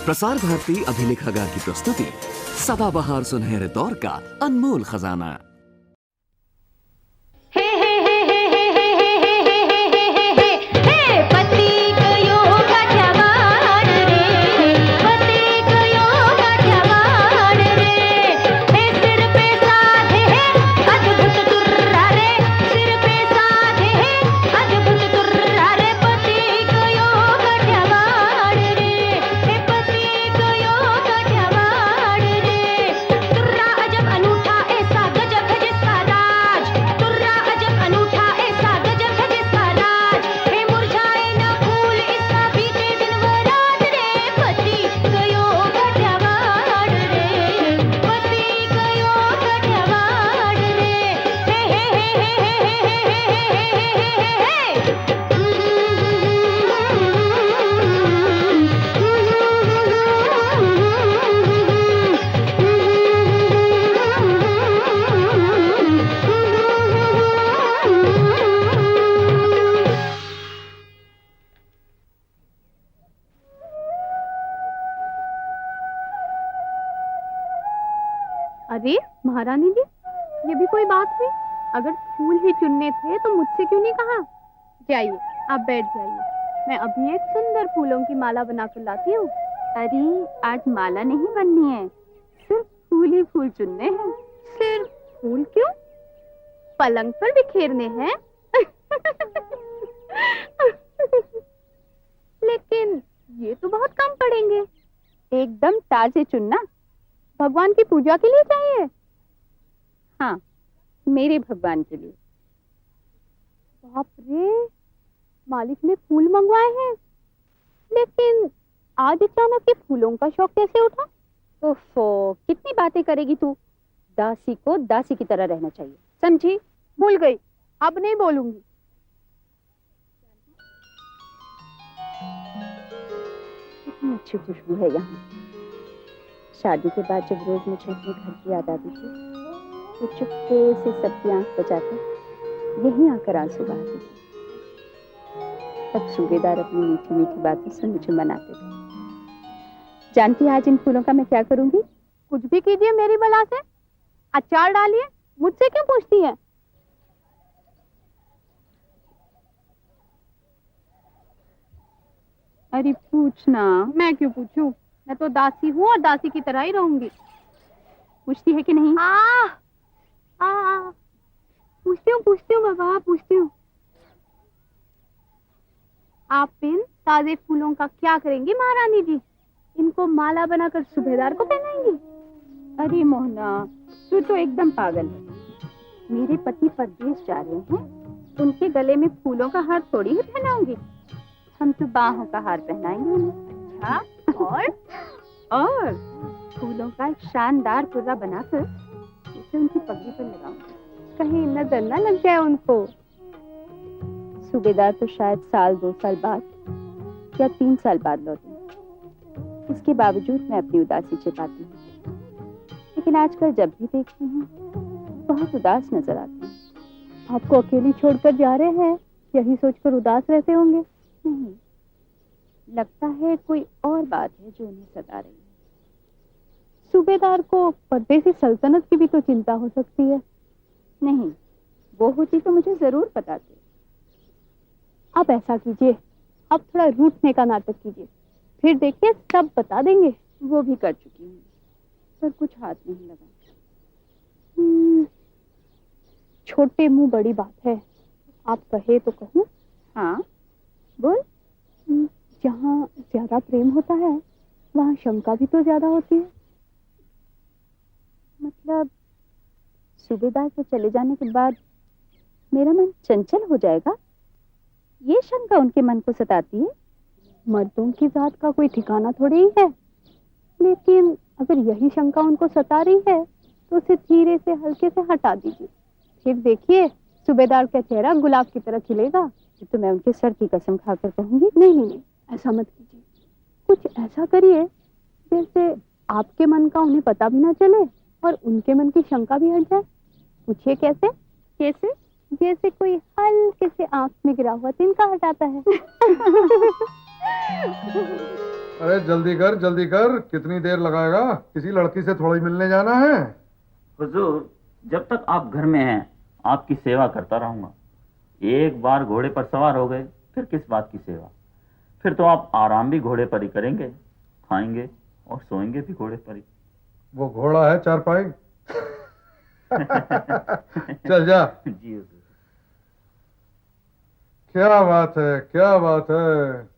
प्रसार भारती अभिलेखागार की प्रस्तुति सदाबहार सुनहरे दौर का अनमोल खजाना। अरे महारानी जी, ये भी कोई बात हुई? अगर फूल ही चुनने थे तो मुझसे क्यों नहीं कहा? जाइए, आप बैठ जाइए, मैं अभी एक सुंदर फूलों की माला बनाकर लाती हूँ। अरे आज माला नहीं बननी है, सिर्फ फूल ही फूल चुनने हैं। सिर्फ फूल क्यों? पलंग पर बिखेरने हैं। लेकिन ये तो बहुत कम पड़ेंगे। एकदम ताजे चुनना। भगवान की पूजा के लिए चाहिए? हाँ, मेरे भगवान के लिए। बाप रे, मालिक ने फूल मंगवाए हैं। लेकिन आज अचानक ये फूलों का शौक कैसे उठा? ओफो, कितनी बातें करेगी तू। दासी को दासी की तरह रहना चाहिए, समझी? भूल गई, अब नहीं बोलूंगी। कितनी अच्छी खुशबू है यहाँ। शादी के बाद जब रोज मुझे अपने घर की याद आती थी तो चुपके से सबकी आंख बचाकर यहीं आकर आंसू बहाती थी। तब सूबेदार अपनी मीठी मीठी बातों से मुझे मनाते थे। जानती आज इन फूलों का मैं क्या करूंगी? कुछ भी कीजिए मेरी बला से। अचार डालिए, मुझसे क्यों पूछती हैं? अरे पूछना। मैं क्यों पूछूं? मैं तो दासी हूँ और दासी की तरह ही रहूंगी। पूछती है कि नहीं? पूछती हूँ बाबा, पूछती हूँ। आप इन ताजे फूलों का क्या करेंगी महारानी जी? इनको माला बनाकर सूबेदार को पहनाएंगी? अरे मोहना, तू तो एकदम पागल है। मेरे पति परदेश जा रहे हैं, उनके गले में फूलों का हार थोड़ी ही पहनाऊंगी। हम तो बाहों का हार पहनाएंगे उन्हें। हाँ, और फूलों का एक शानदार पुर्रा बनाकर उसे उनकी पगड़ी पर लगाऊंगी। कहीं नजर न लग जाए उनको। सूबेदार तो शायद साल 2 साल बाद या 3 साल बाद लौटे। इसके बावजूद मैं अपनी उदासी छिपाती हूँ। लेकिन आजकल जब भी देखती हूँ बहुत उदास नजर आती हूँ। आपको अकेली छोड़कर जा रहे हैं, यही सोचकर उदास रहते होंगे। नहीं, लगता है कोई और बात है जो उन्हें सता रही है। सूबेदार को परदेसी सल्तनत की भी तो चिंता हो सकती है। नहीं, वो होती तो मुझे जरूर बताते। आप ऐसा कीजिए, आप थोड़ा रूठने का नाटक कीजिए, फिर देखिए सब बता देंगे। वो भी कर चुकी हूँ, पर कुछ हाथ नहीं लगा। छोटे मुंह बड़ी बात है। आप कहे तो कहूँ? हाँ बोल। जहाँ ज्यादा प्रेम होता है वहाँ शंका भी तो ज्यादा होती है। मतलब सूबेदार के चले जाने के बाद मेरा मन चंचल हो जाएगा, ये शंका उनके मन को सताती है। मर्दों की जात का कोई ठिकाना थोड़ी ही है। लेकिन अगर यही शंका उनको सता रही है तो उसे धीरे से हल्के से हटा दीजिए, फिर देखिए सूबेदार का चेहरा गुलाब की तरह खिलेगा। तो मैं उनके सर की कसम खाकर कहूंगी। नहीं, ऐसा मत कीजिए। कुछ ऐसा करिए जैसे आपके मन का उन्हें पता भी ना चले और उनके मन की शंका भी हट जाए। पूछिए कैसे? कैसे? जैसे कोई हल्के से आंख में गिरा हुआ तिनका हटाता है। अरे जल्दी कर, कितनी देर लगाएगा? किसी लड़की से थोड़ी मिलने जाना है। हुजूर, जब तक आप घर में हैं आपकी सेवा करता रहूंगा। एक बार घोड़े पर सवार हो गए फिर किस बात की सेवा। फिर तो आप आराम भी घोड़े पर ही करेंगे, खाएंगे और सोएंगे भी घोड़े पर ही। वो घोड़ा है चारपाई। चल जा। जी हुजूर। क्या बात है, क्या बात है।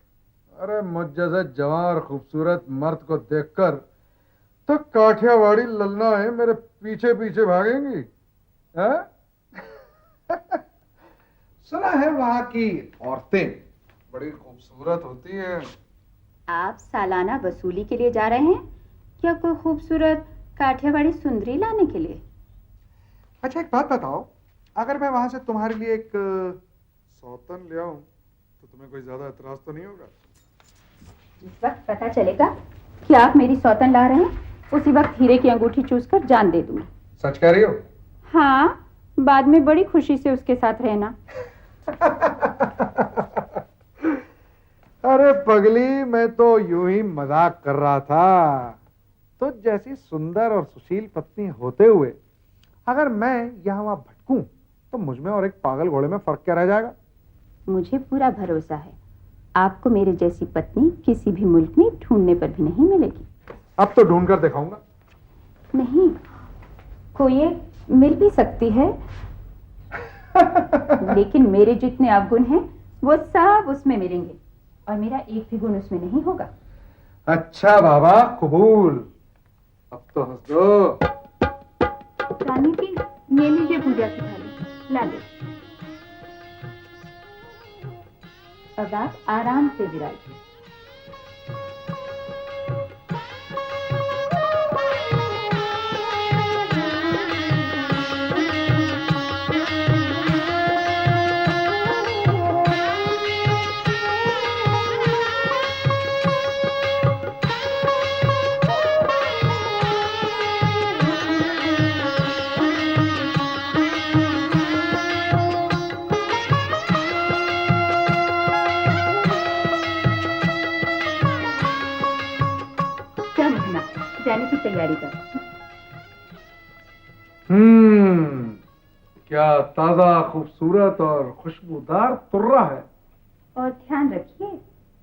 अरे मुझ जैसे जवान और खूबसूरत मर्द को देखकर तो काठियावाड़ी ललना है मेरे पीछे पीछे भागेंगी है? सुना है वहां की औरतें बड़ी खूबसूरत होती हैं। आप सालाना वसूली के लिए जा रहे हैं क्या कोई खूबसूरत काठियावाड़ी सुंदरी लाने के लिए? अच्छा एक बात बताओ, अगर मैं वहां से तुम्हारे लिए एक सौतन ले आऊं तो तुम्हें कोई ज्यादा एतराज तो नहीं होगा? जिस वक्त पता चलेगा कि आप मेरी सौतन ला रहे हैं उसी वक्त हीरे की अंगूठी चूसकर जान दे दूंगी। सच कह रही हो? हाँ, बाद में बड़ी खुशी से उसके साथ रहना। अरे पगली, मैं तो यूं ही मजाक कर रहा था। तो जैसी सुंदर और सुशील पत्नी होते हुए अगर मैं यहाँ वहां भटकूं तो मुझ में और एक पागल घोड़े में फर्क क्या रह जाएगा? मुझे पूरा भरोसा है आपको मेरे जैसी पत्नी किसी भी मुल्क में ढूंढने पर भी नहीं मिलेगी। अब तो ढूंढ कर दिखाऊंगा। नहीं, कोई एक मिल भी सकती है। लेकिन मेरे जितने अवगुण हैं वो सब उसमें मिलेंगे और मेरा एक भी गुण उसमें नहीं होगा। अच्छा बाबा, कबूल। अब तो हंस दो। रानी की ये लीजिए पूजा की थाली, ला दे। अब आप आराम से विराजिए। जाने की तैयारी कर। क्या ताजा, खूबसूरत और खुशबूदार तुर्रा है। और ध्यान रखिए,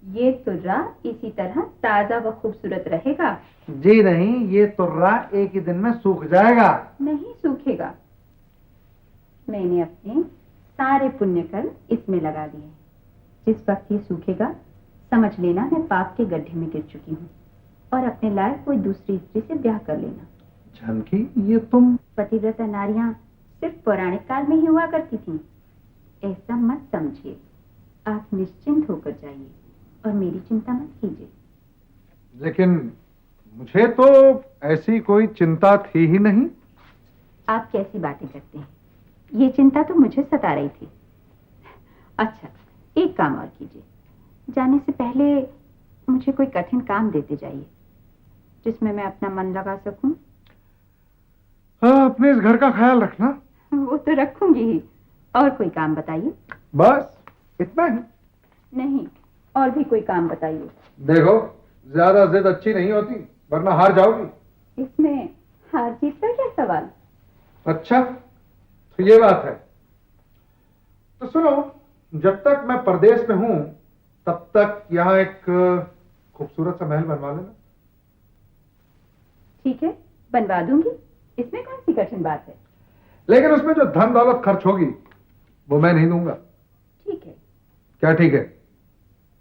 ये तुर्रा इसी तरह ताजा व खूबसूरत रहेगा। जी नहीं, ये तुर्रा एक ही दिन में सूख जाएगा। नहीं सूखेगा। मैंने अपने सारे पुण्य कर्म इसमें लगा दिए। जिस वक्त ये सूखेगा समझ लेना मैं पाप के गड्ढे में गिर चुकी हूँ और अपने लायक कोई दूसरी स्त्री से ब्याह कर लेना। जानकी, ये तुम। पतिव्रता नारियां सिर्फ पौराणिक काल में ही हुआ करती थीं। ऐसा मत समझिए। आप निश्चिंत होकर जाइए और मेरी चिंता मत कीजिए। लेकिन मुझे तो ऐसी कोई चिंता थी ही नहीं। आप कैसी बातें करते हैं? ये चिंता तो मुझे सता रही थी। अच्छा, एक काम और कीजिए। जाने से पहले मुझे कोई कठिन काम देते जाइए जिसमें मैं अपना मन लगा सकूं। हाँ, अपने इस घर का ख्याल रखना। वो तो रखूंगी ही। और कोई काम बताइए। बस इतना ही? नहीं, और भी कोई काम बताइए। देखो, ज्यादा जिद अच्छी नहीं होती वरना हार जाओगी। इसमें हार जीत का क्या सवाल? अच्छा, तो ये बात है। तो सुनो, जब तक मैं परदेश में हूं तब तक यहाँ एक खूबसूरत सा महल बनवा लेना। ठीक है, बनवा दूंगी। इसमें कौन सी कठिन बात है? लेकिन उसमें जो धन दौलत खर्च होगी वो मैं नहीं दूंगा। ठीक है। क्या ठीक है?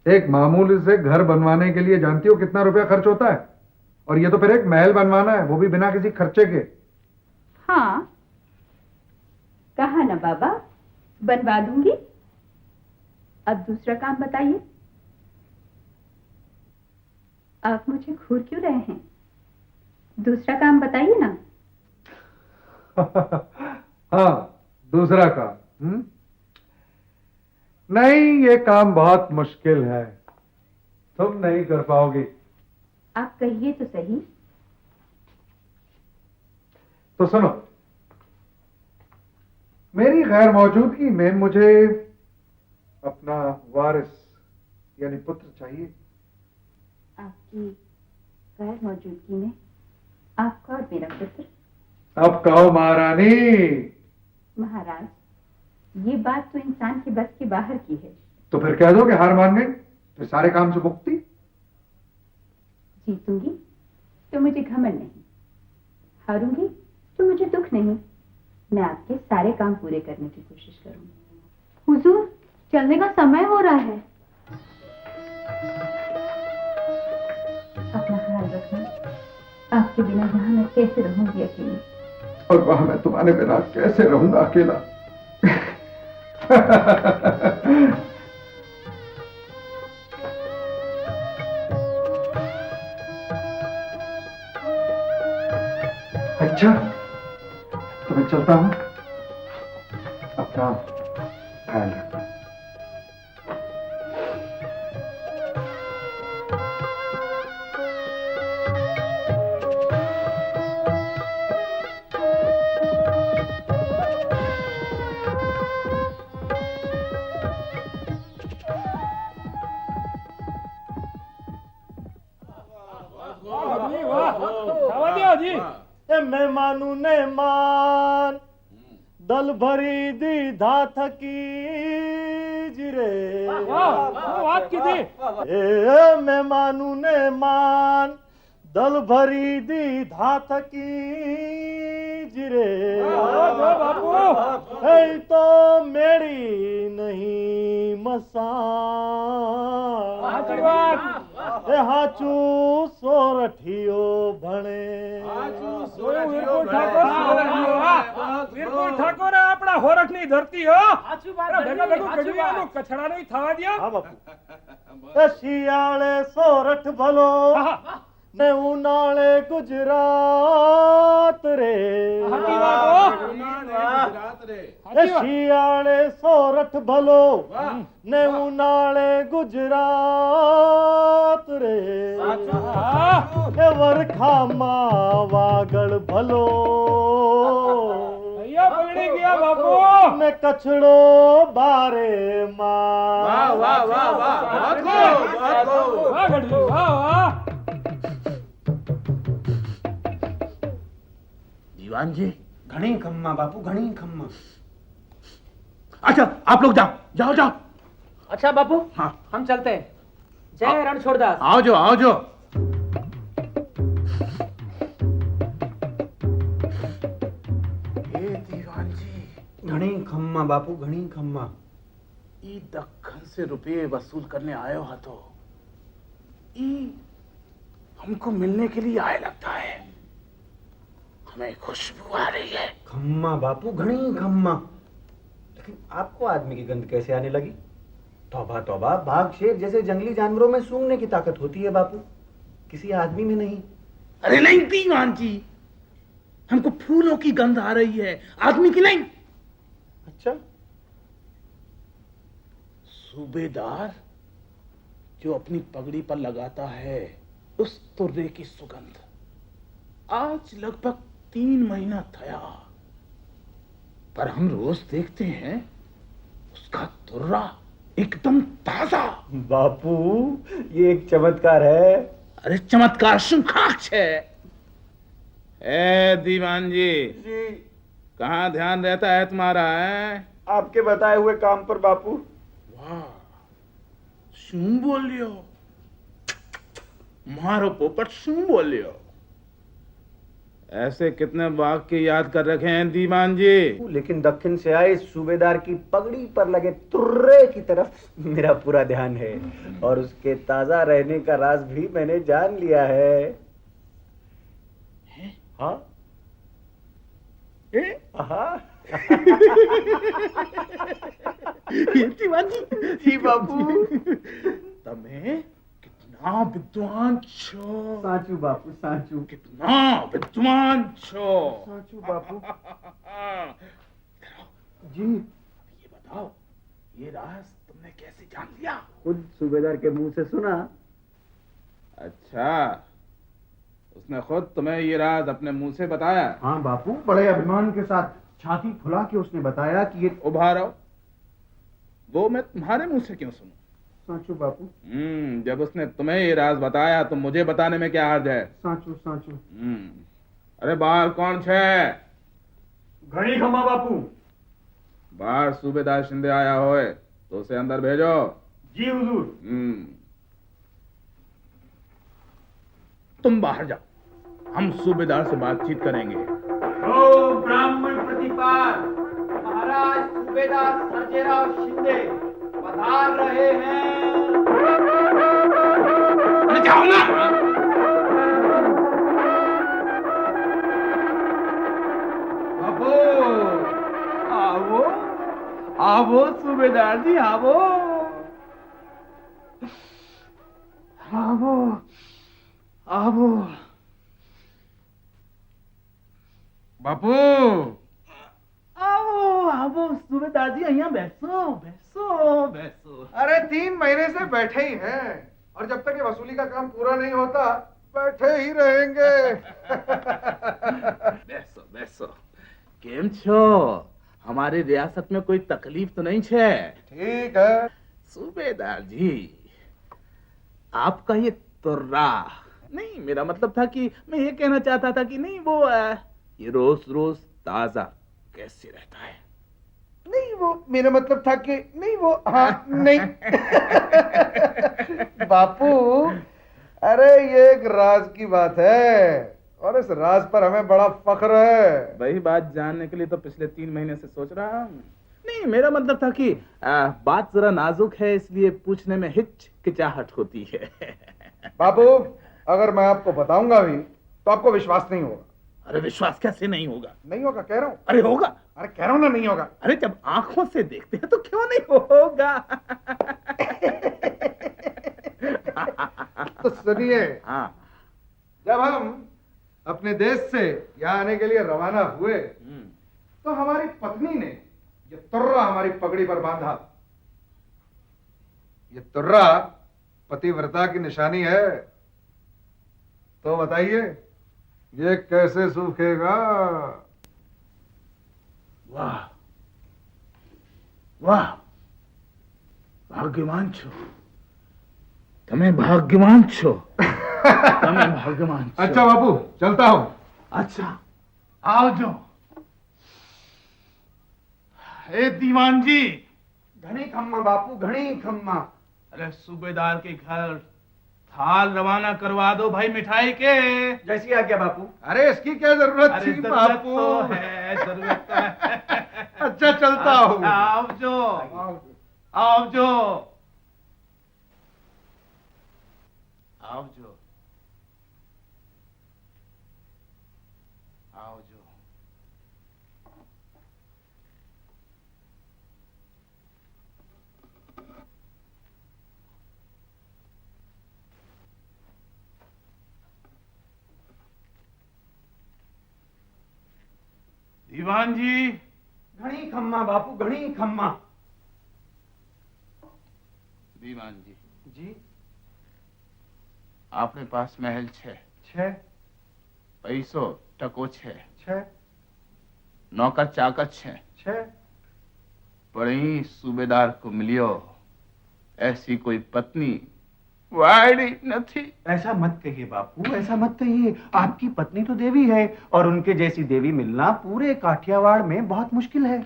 एक मामूली से घर बनवाने के लिए जानती हो कितना रुपया खर्च होता है? और ये तो फिर एक महल बनवाना है, वो भी बिना किसी खर्चे के। हाँ, कहा ना बाबा, बनवा दूंगी। अब दूसरा काम बताइए। आप मुझे घूर क्यों रहे हैं? दूसरा काम बताइए ना। हाँ, दूसरा काम। नहीं, ये काम बहुत मुश्किल है, तुम नहीं कर पाओगी। आप कहिए तो सही। तो सुनो, मेरी गैर मौजूदगी में मुझे अपना वारिस यानी पुत्र चाहिए। आपकी गैर मौजूदगी में आपका और मेरा पुत्र। अब कहो महारानी। महाराज, ये बात तो इंसान की बस के बाहर की है। तो फिर कह दो कि हार मान गए, फिर सारे काम से मुक्ति। जीतूंगी तो मुझे घमंड नहीं, हारूंगी तो मुझे दुख नहीं। मैं आपके सारे काम पूरे करने की कोशिश करूंगी। हुजूर, चलने का समय हो रहा है। अपना ख्याल रखना। आपके बिना यहाँ मैं कैसे रहूंगी अकेली। और वहां मैं तुम्हारे बिना कैसे रहूंगा अकेला। अच्छा, तो मैं चलता हूं। अपना ख्याल रखना। मेहमानू ने मान दल भरी दी धा थकी जिरे। बात की थी। मेहमानू ने मान दल भरी दी धा थकी जिरे। है तो मेरी नहीं मसान। हाचू सोरठियो भणे। વીરપુર ઠાકોર આપણા હોરઠની ધરતી હો. ભેગા ભેગું કડવીયાનું કછડાનું થવા દ્યો. હા બાપુ. એ શિયાળે સોરઠ ભલો ને ઉનાળે ગુજરાત રે. સાચી વાત હો. એ શિયાળે સોરઠ ભલો ને ઉનાળે ગુજરાત રે. એ વરખામાં વાગડ ભલો અહીંયા પગડી ગયા બાપુ. ને કચડો બારે માં. વાહ ગઢવી, વાહ વાહ. दीवान जी। घनी खम्मा बापू, घनी खम्मा। अच्छा, आप लोग जाओ जाओ जाओ। अच्छा बापू, हाँ। हम चलते हैं। जय रणछोड़दास। आओ जो आओ जो। दीवान जी। घनी खम्मा बापू, घनी खम्मा। ई दक्खन से रुपये वसूल करने आयो हा तो ई हमको मिलने के लिए आए लगता है। हमें खुशबू आ रही है। खम्मा बापू, घनी खम्मा। लेकिन आपको आदमी की गंध कैसे आने लगी? तौबा तौबा, बाघ शेर जैसे जंगली जानवरों में सूंघने की ताकत होती है बापू, किसी आदमी में नहीं। अरे नहीं दीवान जी, हमको फूलों की गंध आ रही है, आदमी की नहीं। अच्छा, सूबेदार जो अपनी पगड़ी पर लगाता है उस तुर्रे की सुगंध आज लगभग 3 महीना थया, पर हम रोज देखते हैं उसका तुर्रा एकदम ताजा। बापू ये एक चमत्कार है। अरे चमत्कार सुखाक्ष है। ए दीवान जी, कहाँ ध्यान रहता है तुम्हारा? है आपके बताए हुए काम पर बापू। वाह, शू बोलियो मारो पोपट, शू बोलियो। ऐसे कितने बाघ की याद कर रखे हैं दीवान जी? लेकिन दक्षिण से आए सूबेदार की पगड़ी पर लगे तुर्रे की तरफ मेरा पूरा ध्यान है, और उसके ताजा रहने का राज भी मैंने जान लिया है। हाँ हाँ। दीवान जी, जी बापू। तमे कितना विद्वान छो। साचू बापू, साचू। कितना विद्वान छो। साचू बापू। जी ये बताओ, ये राज तुमने कैसे जान लिया? खुद सूबेदार के मुंह से सुना। अच्छा, उसने खुद तुम्हें ये राज अपने मुंह से बताया? हाँ बापू, बड़े अभिमान के साथ छाती फुला के उसने बताया कि ये। उभारो, वो मैं तुम्हारे मुंह से क्यों सुनूं? साचू बापू। जब उसने तुम्हें ये राज बताया तो मुझे बताने में क्या हर्ज है? साचू साचू। अरे बाहर कौन छे? घड़ी खम्मा बापू। बाहर सूबेदार शिंदे आया होए तो उसे अंदर भेजो। जी हुजूर। तुम बाहर जाओ, हम सूबेदार से बातचीत करेंगे। ओ ब्राह्मण प्रतिपाल, महाराज सूबेदार सर्जेराव शिंदे पधार रहे हैं। अरे जाओ ना। बापू आवो आवो सूबेदार जी, आवो आवो आवो। बापू आओ आओ सूबेदार जी, અહીંયા બેસો બેસો બેસો। अरे 3 महीने से बैठे ही हैं और जब तक ये वसूली का काम पूरा नहीं होता बैठे ही रहेंगे। બેસો બેસો। કેમ છો? हमारी रियासत में कोई तकलीफ तो नहीं है? ठीक है सूबेदार जी, आपका ये तुर्रा, नहीं मेरा मतलब था कि मैं ये कहना चाहता था कि नहीं वो ये रोज रोज ताजा कैसे रहता है? नहीं वो मेरा मतलब था कि नहीं वो हाँ नहीं। बापू अरे ये एक राज की बात है और इस राज पर हमें बड़ा फख्र है। वही बात जानने के लिए तो पिछले 3 महीने से सोच रहा हूँ। नहीं मेरा मतलब था कि बात जरा नाजुक है इसलिए पूछने में हिचकिचाहट होती है। बाबू अगर मैं आपको बताऊंगा भी तो आपको विश्वास नहीं होगा। अरे विश्वास कैसे नहीं होगा? नहीं होगा कह रहा हूँ। अरे होगा। अरे कह रहा हूँ ना नहीं होगा। अरे जब आंखों से देखते हैं तो क्यों नहीं होगा? तो सुनिए, हाँ जब हम अपने देश से यहाँ आने के लिए रवाना हुए तो हमारी पत्नी ने ये तुर्रा हमारी पगड़ी पर बांधा। ये तुर्रा पतिव्रता की निशानी है, तो बताइए ये कैसे सूखेगा? वाह वाह, भाग्यवान छो તમે ભાગ્યવાન છો। તમે ભાગ્યવાન છો। अच्छा बाबू चलता हूं। अच्छा आओ जो। हे दीवान जी। घनी खम्मा बापू घनी खम्मा। अरे सूबेदार के घर थाल रवाना करवा दो भाई मिठाई के। जैसी आज्ञा बापू। अरे इसकी क्या जरूरत थी बापू? तो है जरूरत तो है। अच्छा चलता हूँ। आओ जो आओ जो आओ जो आओ जो। दीवान जी। घनी खम्मा बापू घनी खम्मा। दीवान जी जी आपने पास महल छे, पैसो टको छे, नौकर चाकर छे, पर ही सूबेदार को मिलियो ऐसी कोई पत्नी वाड़ी नहीं। ऐसा मत कहिए बापू, ऐसा मत कहिए। आपकी पत्नी तो देवी है और उनके जैसी देवी मिलना पूरे काठियावाड़ में बहुत मुश्किल है।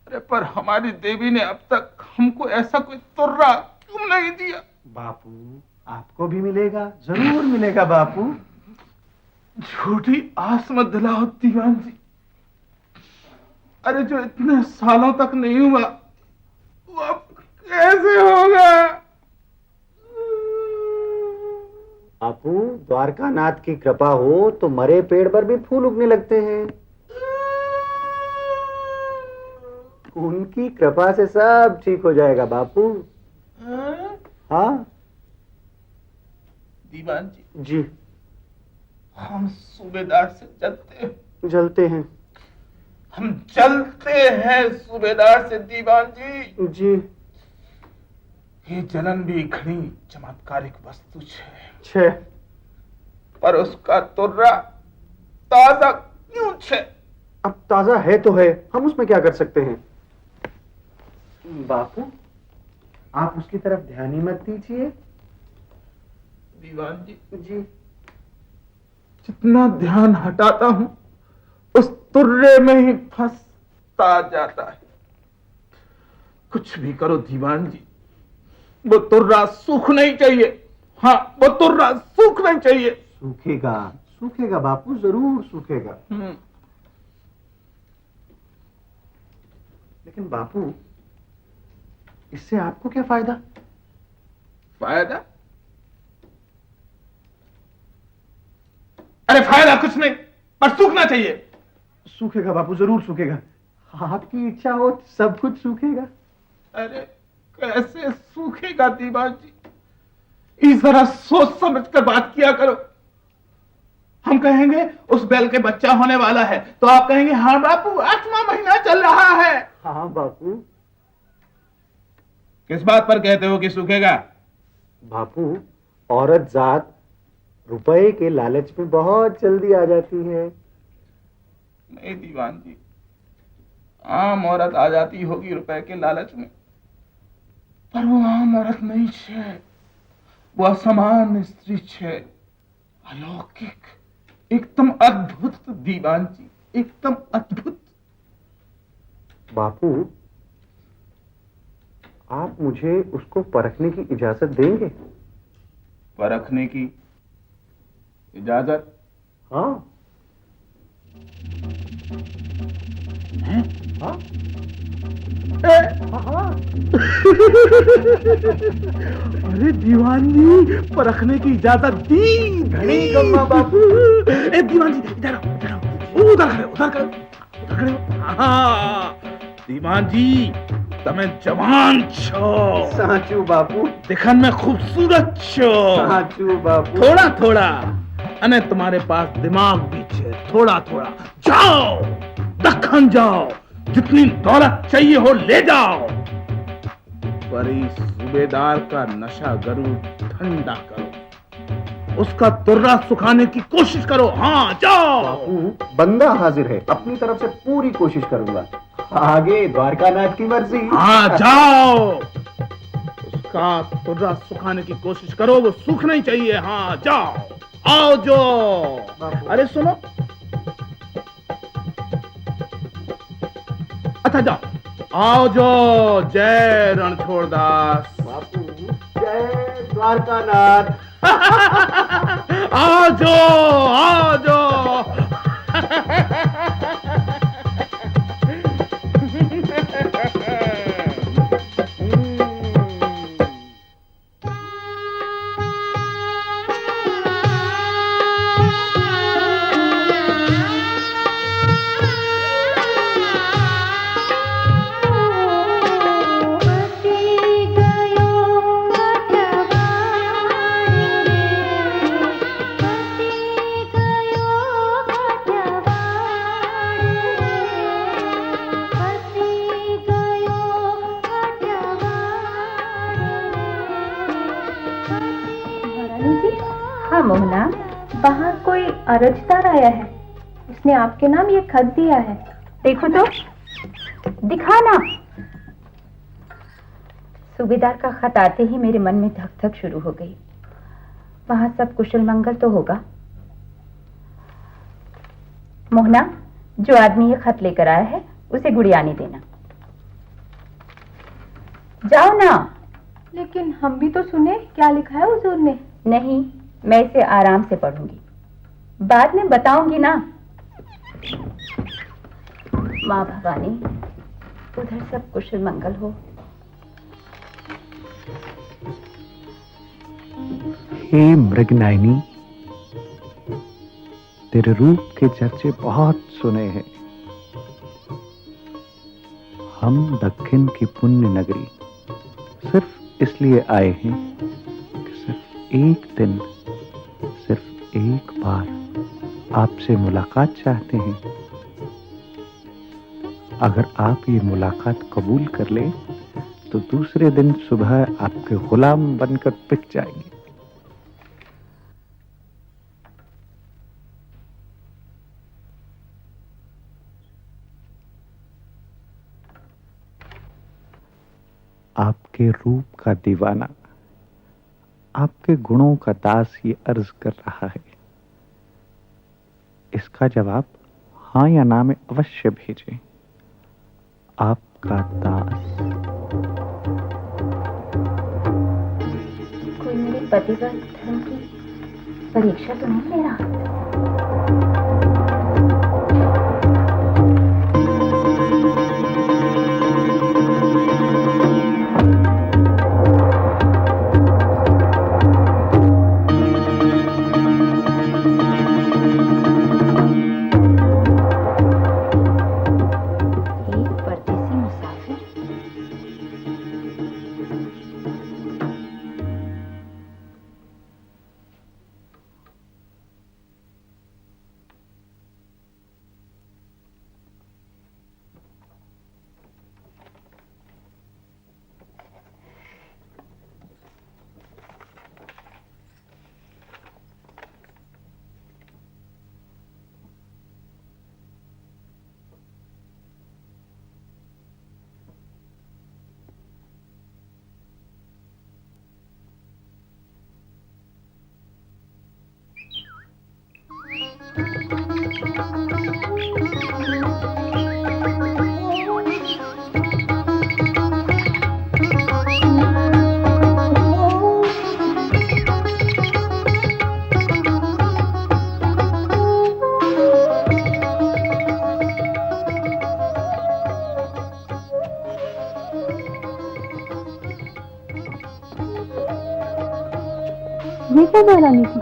अरे पर हमारी देवी ने अब तक हमको ऐसा कोई तुर्रा क्यों नहीं दिया? बापू आपको भी मिलेगा, जरूर मिलेगा बापू। झूठी आस मत दिलाओ दीवान जी। अरे जो इतने सालों तक नहीं हुआ वो अब कैसे होगा? बापू द्वारकानाथ की कृपा हो तो मरे पेड़ पर भी फूल उगने लगते हैं। उनकी कृपा से सब ठीक हो जाएगा बापू। हाँ दीवान जी। जी हम सूबेदार से जलते हैं। हम जलते हैं सूबेदार से दीवान जी। जी ये जलन भी घनी चमत्कारिक वस्तु छे, पर उसका तुर्रा ताजा क्यों छे? अब ताजा है तो है, हम उसमें क्या कर सकते हैं? बापू आप उसकी तरफ ध्यान ही मत दीजिए। दीवान जी, जी। जितना ध्यान हटाता हूं उस तुर्रे में ही फंसता जाता है। कुछ भी करो दीवान जी, वो तुर्रा सूख नहीं चाहिए। हाँ, वो तुर्रा सूख नहीं चाहिए। सूखेगा, सूखेगा बापू, जरूर सूखेगा। लेकिन बापू, इससे आपको क्या फायदा? फायदा? अरे फायदा कुछ नहीं, पर सूखना चाहिए। सूखेगा बापू, जरूर सूखेगा। आपकी इच्छा हो सब कुछ सूखेगा। अरे कैसे सूखेगा दीवान जी? इस जरा सोच समझ कर बात किया करो। हम कहेंगे उस बैल के बच्चा होने वाला है, तो आप कहेंगे हाँ बापू 8वां महीना चल रहा है। हाँ बापू। किस बात पर कहते हो कि सूखेगा? बापू, औरत जात रुपए के लालच में बहुत जल्दी आ जाती है। नहीं दीवान जी, आम औरत आ जाती होगी रुपए के लालच में, पर वो आम औरत नहीं है, वो असमान स्त्री है, अलौकिक, एकदम अद्भुत दीवान जी, एकदम अद्भुत। बापू, आप मुझे उसको परखने की इजाजत देंगे? परखने की इजाजत? हाँ। हैं? हाँ? अरे दीवान जी, परखने की इजाजत दी। घड़ी कम्मा बापू। ए दीवान जी, इधर आओ, इधर आओ, उधर खड़े हो। हाँ दीवान जी, તમે જવાન છો। સાચું બાપू। दिखन में खूबसूरत છો। સાચું બાપू। थोड़ा थोड़ा, अने तुम्हारे पास दिमाग भी है, थोड़ा थोड़ा। जाओ दखन जाओ, जितनी दौलत चाहिए हो ले जाओ, पर इस सूबेदार का नशा जरूर ठंडा करो, उसका तुर्रा सुखाने की कोशिश करो। हाँ जाओ। बापू, बंदा हाजिर है, अपनी तरफ से पूरी कोशिश करूंगा। आगे द्वारकानाथ की मर्जी। हाँ जाओ, उसका तुर्रा सुखाने की कोशिश करो, वो सूखना ही चाहिए। हाँ जाओ, आओ जो। अरे सुनो, अच्छा जाओ, आओ जो। जय रणछोड़दास। बापू, जय द्वारकानाथ। आओ जो, आओ जो। हाँ मोहना, बाहर कोई अर्जदार आया है, उसने आपके नाम ये खत दिया है। देखो तो, दिखाना। सूबेदार का खत आते ही मेरे मन में धक धक शुरू हो गई। वहां सब कुशल मंगल तो होगा। मोहना, जो आदमी ये खत लेकर आया है उसे गुड़ियानी देना। जाओ ना। लेकिन हम भी तो सुने क्या लिखा है हुजूर ने। नहीं, मैं इसे आराम से पढ़ूंगी, बाद में बताऊंगी ना। माँ भवानी, उधर सब कुशल मंगल हो। हे मृगनायनी, तेरे रूप के चर्चे बहुत सुने हैं। हम दक्षिण की पुण्य नगरी सिर्फ इसलिए आए हैं कि सिर्फ एक दिन, सिर्फ एक बार आपसे मुलाकात चाहते हैं। अगर आप ये मुलाकात कबूल कर ले तो दूसरे दिन सुबह आपके गुलाम बनकर पिट जाएंगे। आपके रूप का दीवाना, आपके गुणों का दास ये अर्ज कर रहा है। इसका जवाब हाँ या ना में अवश्य भेजें। आपका दास। कोई मेरे पतिव्रत धर्म की परीक्षा तो नहीं ले रहा? ये क्या महारानी जी,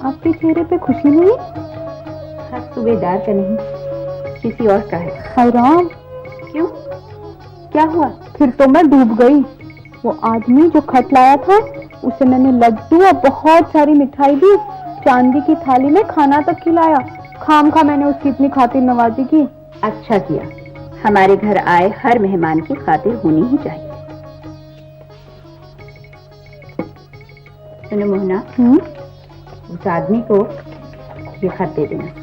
आपके चेहरे पे खुशी नहीं? हक सूबेदार का नहीं, किसी और का है। हाय राम, क्यों? क्या हुआ? फिर तो मैं डूब गई। वो आदमी जो खत लाया था, उसे मैंने लड्डू और बहुत सारी मिठाई दी, चांदी की थाली में खाना तक खिलाया। खामखा मैंने उसकी इतनी खातिर नवाजी की। अच्छा किया, हमारे घर आए हर मेहमान की खातिर होनी ही चाहिए। सुनो मोहना, उस आदमी को ये खत दे देना।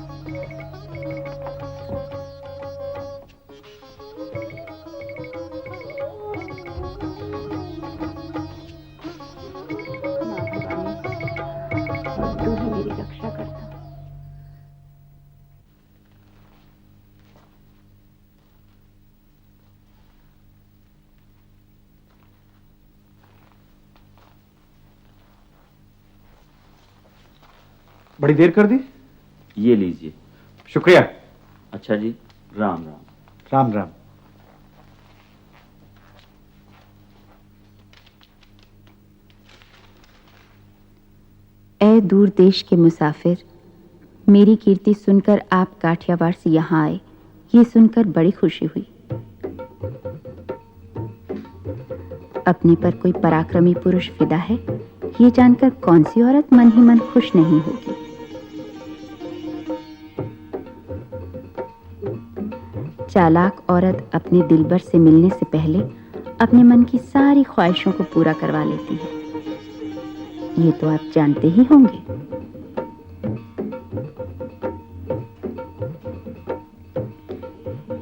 तू ही मेरी रक्षा करता। बड़ी देर कर दी। ये लीजिए। शुक्रिया। अच्छा जी, राम राम। राम राम। ऐ दूर देश के मुसाफिर, मेरी कीर्ति सुनकर आप काठियावाड़ से यहाँ आए, ये सुनकर बड़ी खुशी हुई। अपने पर कोई पराक्रमी पुरुष फिदा है, ये जानकर कौन सी औरत मन ही मन खुश नहीं होगी। चालाक औरत अपने दिलबर से मिलने से पहले अपने मन की सारी ख्वाहिशों को पूरा करवा लेती है, ये तो आप जानते ही होंगे।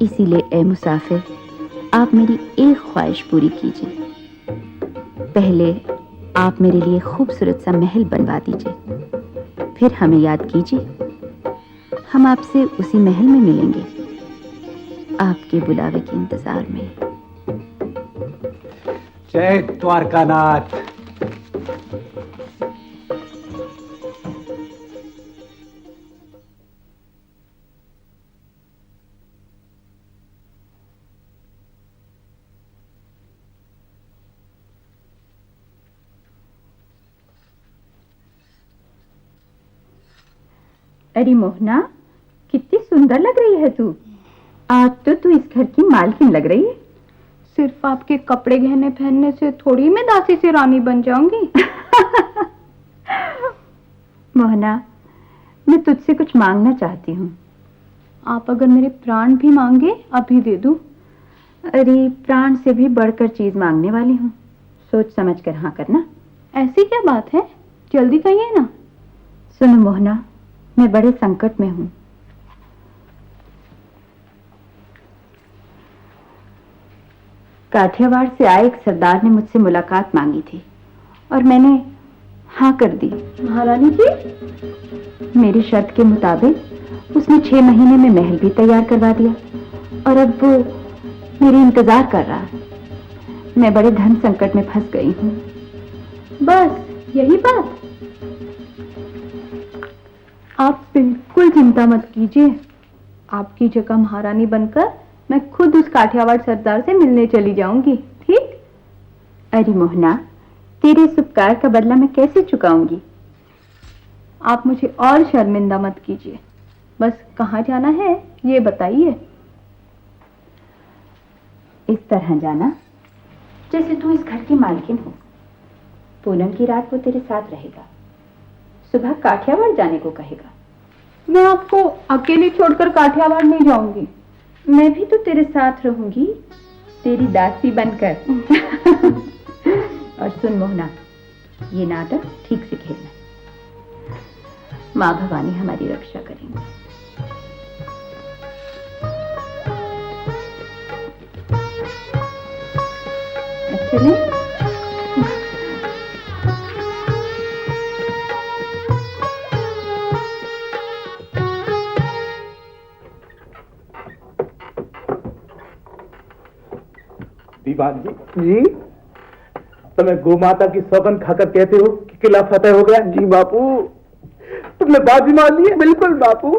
इसीलिए ए मुसाफिर, आप मेरी एक ख्वाहिश पूरी कीजिए। पहले आप मेरे लिए खूबसूरत सा महल बनवा दीजिए, फिर हमें याद कीजिए, हम आपसे उसी महल में मिलेंगे, आपके बुलावे के इंतजार में। जय द्वारकानाथ। अरे मोहना, कितनी सुंदर लग रही है तू। आज तो तू इस घर की मालकिन लग रही है। सिर्फ आपके कपड़े गहने पहनने से थोड़ी मैं दासी से रानी बन जाऊंगी। मोहना, मैं तुझसे कुछ मांगना चाहती हूँ। आप अगर मेरे प्राण भी मांगे, अभी दे दूं। अरे प्राण से भी बढ़कर चीज मांगने वाली हूँ, सोच समझ कर हाँ करना। ऐसी क्या बात है, जल्दी कहिए ना। सुनो मोहना, मैं बड़े संकट में हूँ। काठियावाड़ से आए एक सरदार ने मुझसे मुलाकात मांगी थी और मैंने हाँ कर दी। महारानी जी, मेरी शर्त के मुताबिक उसने 6 महीने में महल भी तैयार करवा दिया और अब वो मेरी इंतजार कर रहा है। मैं बड़े धन संकट में फंस गई हूँ। बस यही बात? आप बिल्कुल चिंता मत कीजिए, आपकी जगह महारानी बनकर मैं खुद उस काठियावाड़ सरदार से मिलने चली जाऊंगी। ठीक? अरे मोहना, तेरे इस उपकार का बदला मैं कैसे चुकाऊंगी? आप मुझे और शर्मिंदा मत कीजिए, बस कहाँ जाना है ये बताइए। इस तरह जाना जैसे तू इस घर की मालकिन हो। पूनम की रात वो तेरे साथ रहेगा, सुबह काठियावाड़ जाने को कहेगा। मैं आपको अकेले छोड़कर काठियावाड़ नहीं जाऊंगी। मैं भी तो तेरे साथ रहूंगी, तेरी दासी बनकर। और सुन मोहना, ये नाटक ठीक से खेलना। माँ भवानी हमारी रक्षा करेंगी। चले? दीवान जी, तुम्हें गोमाता की सौगंध खाकर कहते हो कि किला फतेह हो गया? जी बापू, तुमने बाजी मार ली है? बिल्कुल बापू।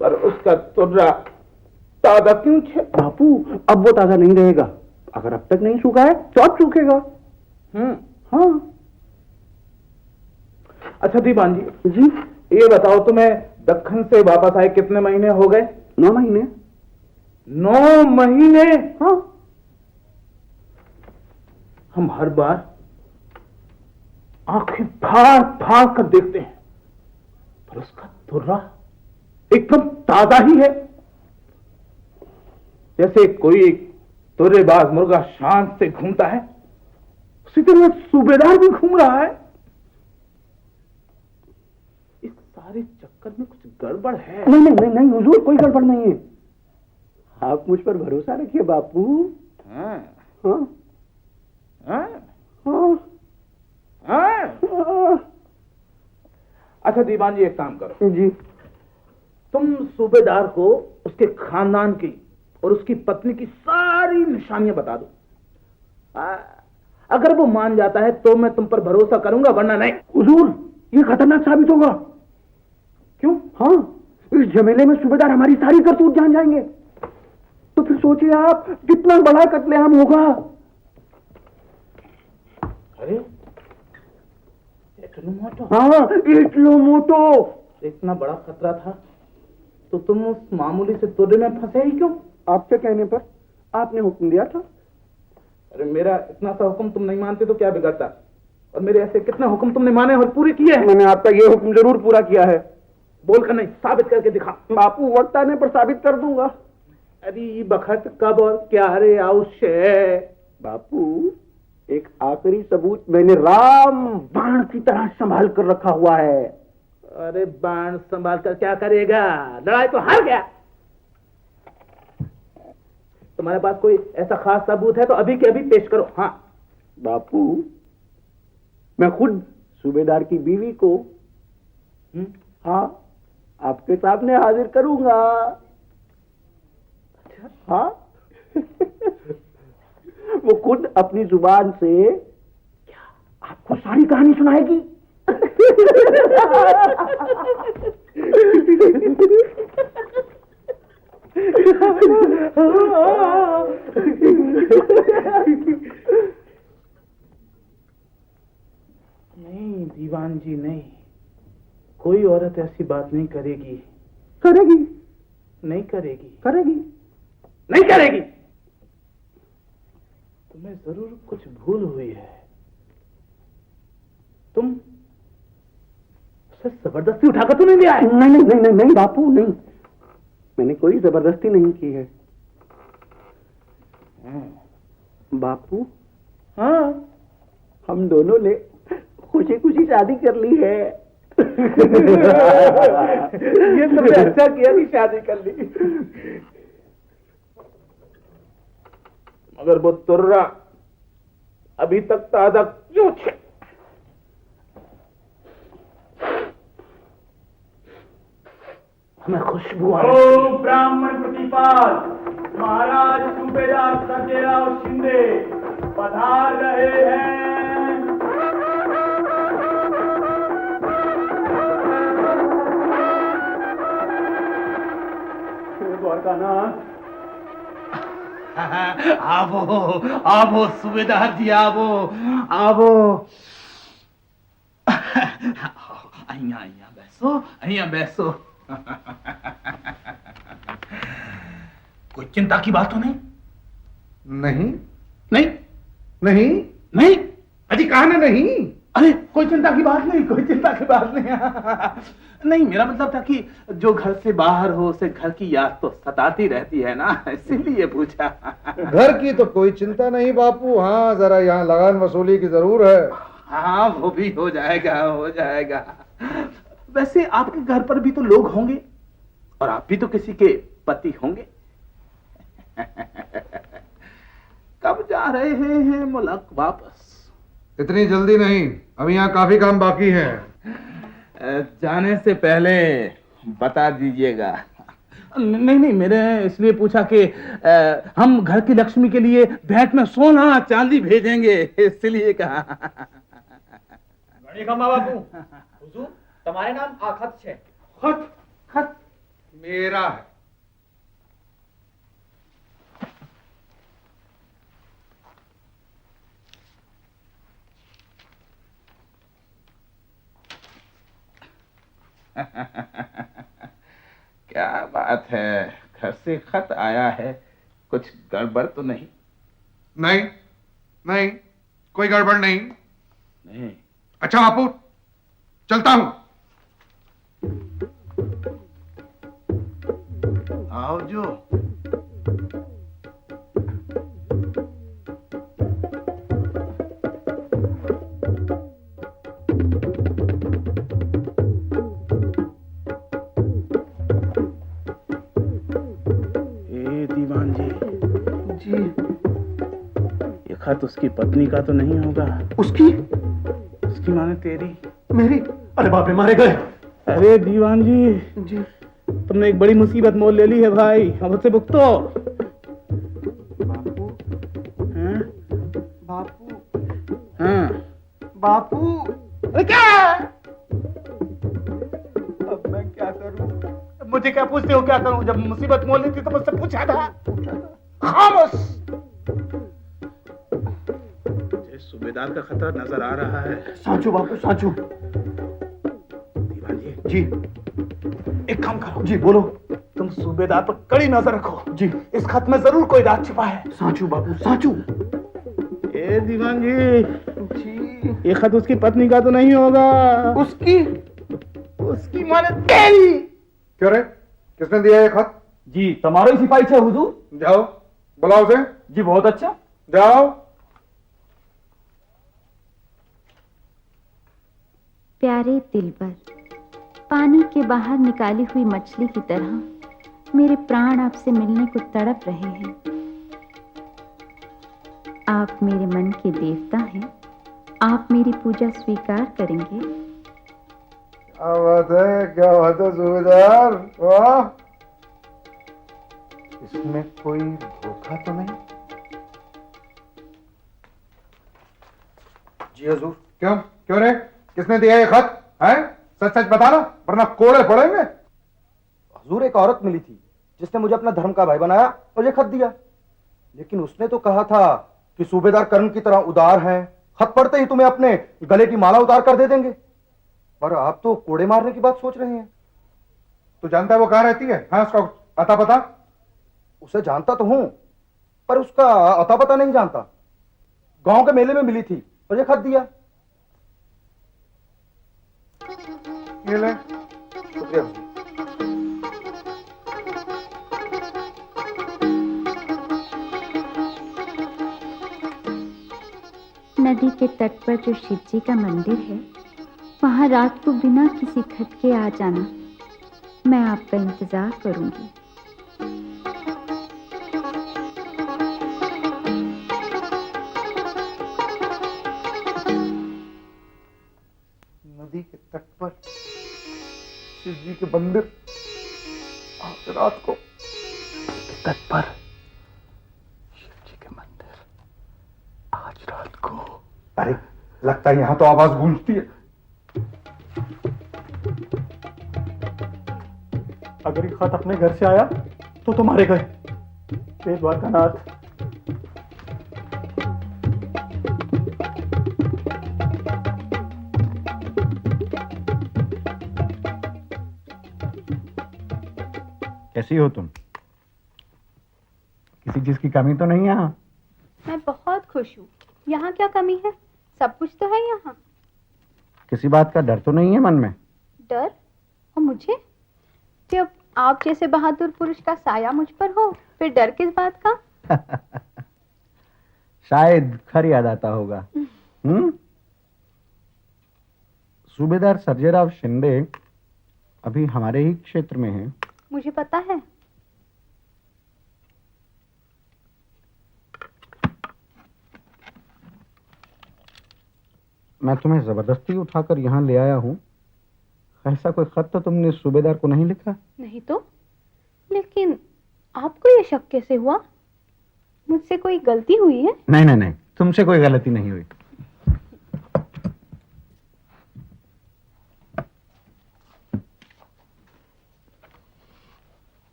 पर उसका तुर्रा ताजा क्यों है? बापू, अब वो ताजा नहीं रहेगा। अगर अब तक नहीं सूखा है तो अब सूखेगा। हाँ। अच्छा दीवान जी, ये बताओ, तुम्हें दक्कन से वापस आए कितने महीने हो गए? 9 महीने। 9 महीने? हाँ। हम हर बार आंखें फाड़ फाड़ कर देखते हैं, पर उसका तुर्रा एकदम ताजा ही है, जैसे कोई तुर्रेबाज मुर्गा शांत से घूमता है, उसी तरह सूबेदार भी घूम रहा है। इस सारे चक्कर में कुछ गड़बड़ है। नहीं नहीं नहीं नहीं हुजूर, कोई गड़बड़ नहीं है। आप मुझ पर भरोसा रखिए बापू। हाँ हाँ हाँ हाँ हाँ। अच्छा दीवान जी, एक काम करो जी, तुम सूबेदार को उसके खानदान की और उसकी पत्नी की सारी निशानियां बता दो। अगर वो मान जाता है तो मैं तुम पर भरोसा करूंगा, वरना नहीं। हुजूर, ये खतरनाक साबित होगा। क्यों? हाँ, इस झमेले में सूबेदार हमारी सारी करतूत जान जाएंगे, तो फिर सोचिए आप कितना बड़ा कत्लेआम होगा। अरे हाँ, इतना मोटो। इतना बड़ा खतरा था तो तुम उस मामूली से तोड़े में फंसे ही क्यों? आपके कहने पर, आपने हुक्म दिया था। अरे मेरा इतना सा हुक्म तुम नहीं मानते तो क्या बिगड़ता? और मेरे ऐसे कितने हुक्म तुमने माने और पूरे किए हैं? मैंने आपका ये हुक्म जरूर पूरा किया है। बोलकर नहीं, साबित करके दिखा। बापू, वक्त आने पर साबित कर दूंगा। अरे बखत कब और क्या रे आवश्य? बापू, एक आखिरी सबूत मैंने राम बाण की तरह संभाल कर रखा हुआ है। अरे बाण संभाल कर क्या करेगा? लड़ाई तो हार गया। तुम्हारे पास कोई ऐसा खास सबूत है तो अभी के अभी पेश करो। हाँ बापू, मैं खुद सूबेदार की बीवी को हाँ आपके सामने हाजिर करूंगा। हाँ वो खुद अपनी जुबान से आपको सारी कहानी सुनाएगी। नहीं दीवान जी, नहीं, कोई औरत ऐसी बात नहीं करेगी। करेगी? नहीं करेगी। करेगी? नहीं करेगी। तुम्हें जरूर कुछ भूल हुई है। तुम उसे जबरदस्ती उठाकर तो नहीं ले आए? नहीं नहीं नहीं नहीं बापू, नहीं, मैंने कोई जबरदस्ती नहीं की है। बापू, हाँ, हम दोनों ने खुशी खुशी शादी कर ली है। ये तुमने अच्छा किया कि शादी कर ली। मगर वो तुर्रा अभी तक ताजा क्यों छे? हमें खुशबू आ रही ओ ब्राह्मण प्रतिपाल महाराज सूबेदार सर्जेराव शिंदे पधार रहे हैं। द्वारकानाथ आवो आवो सूबेदार जी, आवो आवो। અહીંયા બેસો, અહીંયા બેસો। कोई चिंता की बात तो नहीं? नहीं नहीं नहीं नहीं, अजी कहा ना नहीं। अरे कोई चिंता की बात नहीं, कोई चिंता की बात नहीं। नहीं, मेरा मतलब था कि जो घर से बाहर हो उसे घर की याद तो सताती रहती है ना, इसीलिए पूछा। घर की तो कोई चिंता नहीं बापू, हाँ जरा यहाँ लगान वसूली की जरूर है। हाँ वो भी हो जाएगा, हो जाएगा। वैसे आपके घर पर भी तो लोग होंगे और आप भी तो किसी के पति होंगे। कब जा रहे हैं मुल्क वापस? इतनी जल्दी नहीं, अभी यहाँ काफी काम बाकी है। जाने से पहले बता दीजिएगा। नहीं नहीं, मैंने इसलिए पूछा कि हम घर की लक्ष्मी के लिए भेंट में सोना चांदी भेजेंगे, इसलिए कहा। घणी खमा बापू, हुजूर तुम्हारे नाम आ खत छे। खत? खत मेरा है। क्या बात है, घर से खत आया है, कुछ गड़बड़ तो नहीं? नहीं नहीं, कोई गड़बड़ नहीं। नहीं। अच्छा बापू, चलता हूं। आओ जो। दीवान जी जी, ये खत उसकी पत्नी का तो नहीं होगा? उसकी माने तेरी? मेरी? अरे बाप रे, मारे गए। अरे दीवान जी तुमने एक बड़ी मुसीबत मोल ले ली है भाई, अब उससे भुगतो। बापू हैं? बापू हाँ बापू, अरे क्या? अब मैं क्या करूं? मुझे क्या पूछते हो क्या करूं? जब मुसीबत मोल ली थी तो मुझसे पूछा था। खामोश। मुझे सूबेदार का खतरा नजर आ रहा है। साचू बापू, साचू। दीवान जी जी एक काम करो। जी बोलो। तुम सूबेदार पर कड़ी नजर रखो। जी। इस खत में जरूर कोई राज छिपा है। साचू बापू, साचू। ए दीवान जी ये खत उसकी पत्नी का तो नहीं होगा? उसकी माने तेरी। क्यों रे, किसने दिया ये खत? जी तुम्हारो ही सिपाही छे हुजूर। जाओ बुलाओ उसे। जी बहुत अच्छा। जाओ। प्यारे दिलबर, पानी के बाहर निकाली हुई मछली की तरह मेरे प्राण आपसे मिलने को तड़प रहे हैं। आप मेरे मन के देवता हैं, आप मेरी पूजा स्वीकार करेंगे? क्या बात है, क्या बात है सूबेदार, वाह। इसमें कोई धोखा तो नहीं? जी हुजूर। क्यों क्यों रे, किसने दिया ये खत है? सच सच बताना वरना कोड़े पड़ेंगे। हुजूर, एक औरत मिली थी जिसने मुझे अपना धर्म का भाई बनाया और ये खत दिया, लेकिन उसने तो कहा था कि सूबेदार कर्ण की तरह उदार हैं, खत पढ़ते ही तुम्हें अपने गले की माला उतार कर दे देंगे। पर आप तो कोड़े मारने की बात सोच रहे हैं। तू जानता है वो कहाँ रहती है? हाँ, उसका अता पता? उसे जानता तो हूं, पर उसका अता पता नहीं जानता। गांव के मेले में मिली थी और ये खत दिया। ये ले। शुक्रिया हुजूर। नदी के तट पर जो शिव जी का मंदिर है, वहां रात को बिना किसी खत के आ जाना। मैं आपका इंतजार करूंगी। नदी के तट पर शिव जी के मंदिर, आज रात को तट पर शिव जी के मंदिर, आज रात को। अरे लगता है यहां तो आवाज गूंजती है। अगर ये खत अपने घर से आया तो तुम्हारे घर। हे द्वारकानाथ, कैसी हो तुम? किसी चीज की कमी तो नहीं यहाँ? मैं बहुत खुश हूँ। यहाँ क्या कमी है? सब कुछ तो है यहाँ। किसी बात का डर तो नहीं है मन में? डर? और मुझे? जब आप जैसे बहादुर पुरुष का साया मुझ पर हो, फिर डर किस बात का? शायद खर याद आता होगा। सूबेदार सर्जेराव शिंदे अभी हमारे ही क्षेत्र में हैं। मुझे पता है। मैं तुम्हें जबरदस्ती उठाकर यहाँ ले आया हूँ। ऐसा कोई खत तो तुमने सूबेदार को नहीं लिखा? नहीं तो, लेकिन आपको ये शक कैसे हुआ? मुझसे कोई गलती हुई है? नहीं नहीं नहीं, तुमसे कोई गलती नहीं हुई।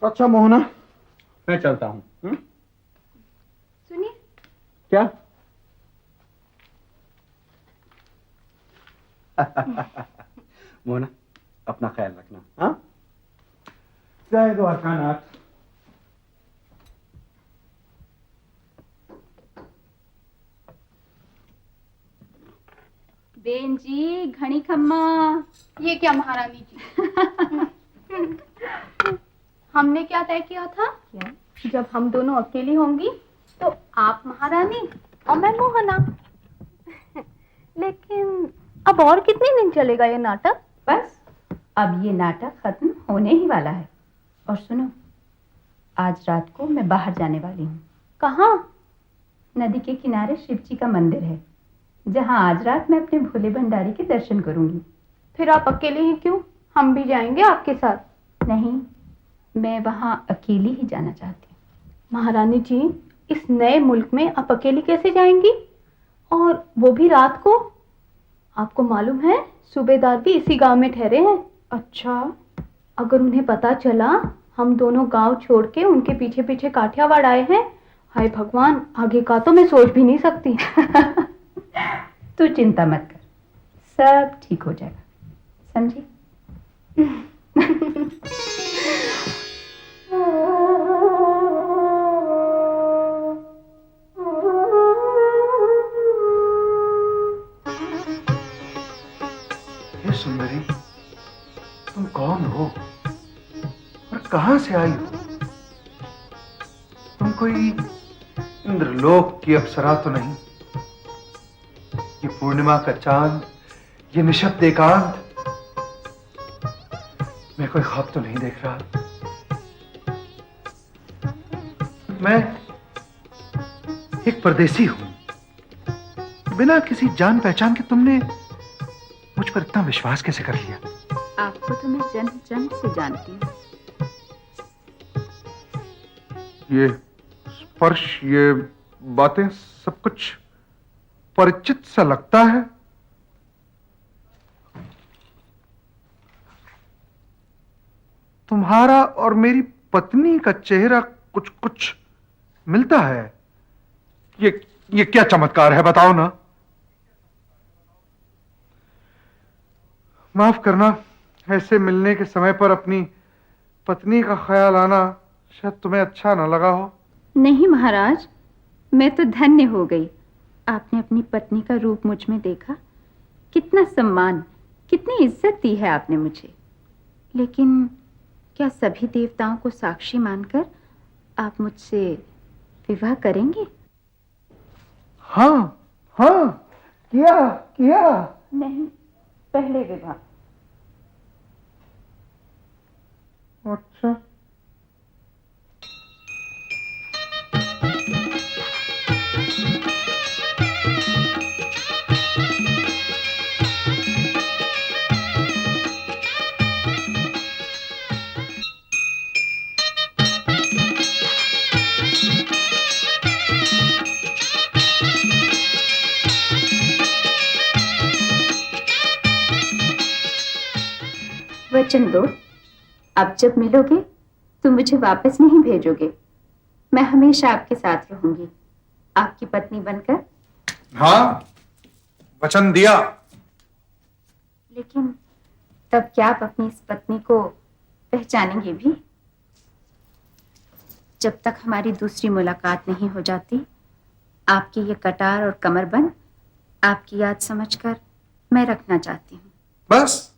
अच्छा मोहना, मैं चलता हूँ। सुनिए। क्या? मोहना, अपना ख्याल रखना। हाँ, जय द्वारकानाथ। बेन जी, घड़ी खम्मा। ये क्या महारानी जी? हमने क्या तय किया था? क्या? जब हम दोनों अकेली होंगी तो आप महारानी और मैं मोहना। लेकिन अब और कितने दिन चलेगा ये नाटक? बस अब ये नाटक खत्म होने ही वाला है। और सुनो, आज रात को मैं बाहर जाने वाली हूँ। कहाँ? नदी के किनारे शिव जी का मंदिर है, जहाँ आज रात मैं अपने भोले भंडारी के दर्शन करूंगी। फिर आप अकेले ही क्यों? हम भी जाएंगे आपके साथ। नहीं, मैं वहाँ अकेली ही जाना चाहती हूँ। महारानी जी, इस नए मुल्क में आप अकेली कैसे जाएंगी? और वो भी रात को? आपको मालूम है सूबेदार भी इसी गांव में ठहरे हैं। अच्छा, अगर उन्हें पता चला हम दोनों गांव छोड़ के उनके पीछे पीछे काठियावाड़ आए हैं, हाय भगवान, आगे का तो मैं सोच भी नहीं सकती। तू चिंता मत कर, सब ठीक हो जाएगा, समझी? हे सुंदरी, तुम कौन हो और कहां से आई हो? तुम कोई इंद्रलोक की अप्सरा तो नहीं? ये पूर्णिमा का चांद, ये निशब्द एकांत, मैं कोई ख्वाब तो नहीं देख रहा? मैं एक परदेसी हूं। बिना किसी जान पहचान के तुमने मुझ पर इतना विश्वास कैसे कर लिया? आपको तो मैं जन्म जन्म से जानती हूँ। ये स्पर्श, ये बातें, सब कुछ परिचित सा लगता है। तुम्हारा और मेरी पत्नी का चेहरा कुछ कुछ मिलता है। ये क्या चमत्कार है, बताओ ना। माफ करना, ऐसे मिलने के समय पर अपनी पत्नी का ख्याल आना शायद तुम्हें अच्छा ना लगा हो। नहीं महाराज, मैं तो धन्य हो गई। आपने अपनी पत्नी का रूप मुझ में देखा। कितना सम्मान, कितनी इज्जत दी है आपने मुझे। लेकिन क्या सभी देवताओं को साक्षी मानकर आप मुझसे विवाह करेंगे? हाँ हाँ, किया किया। नहीं, पहले विवाह। अच्छा, वचन दो, अब जब मिलोगे तो मुझे वापस नहीं भेजोगे। मैं हमेशा आपके साथ रहूंगी, आपकी पत्नी बनकर। हाँ, वचन दिया। लेकिन तब क्या आप अपनी इस पत्नी को पहचानेंगे भी? जब तक हमारी दूसरी मुलाकात नहीं हो जाती, आपकी ये कटार और कमरबंद आपकी याद समझकर मैं रखना चाहती हूँ। बस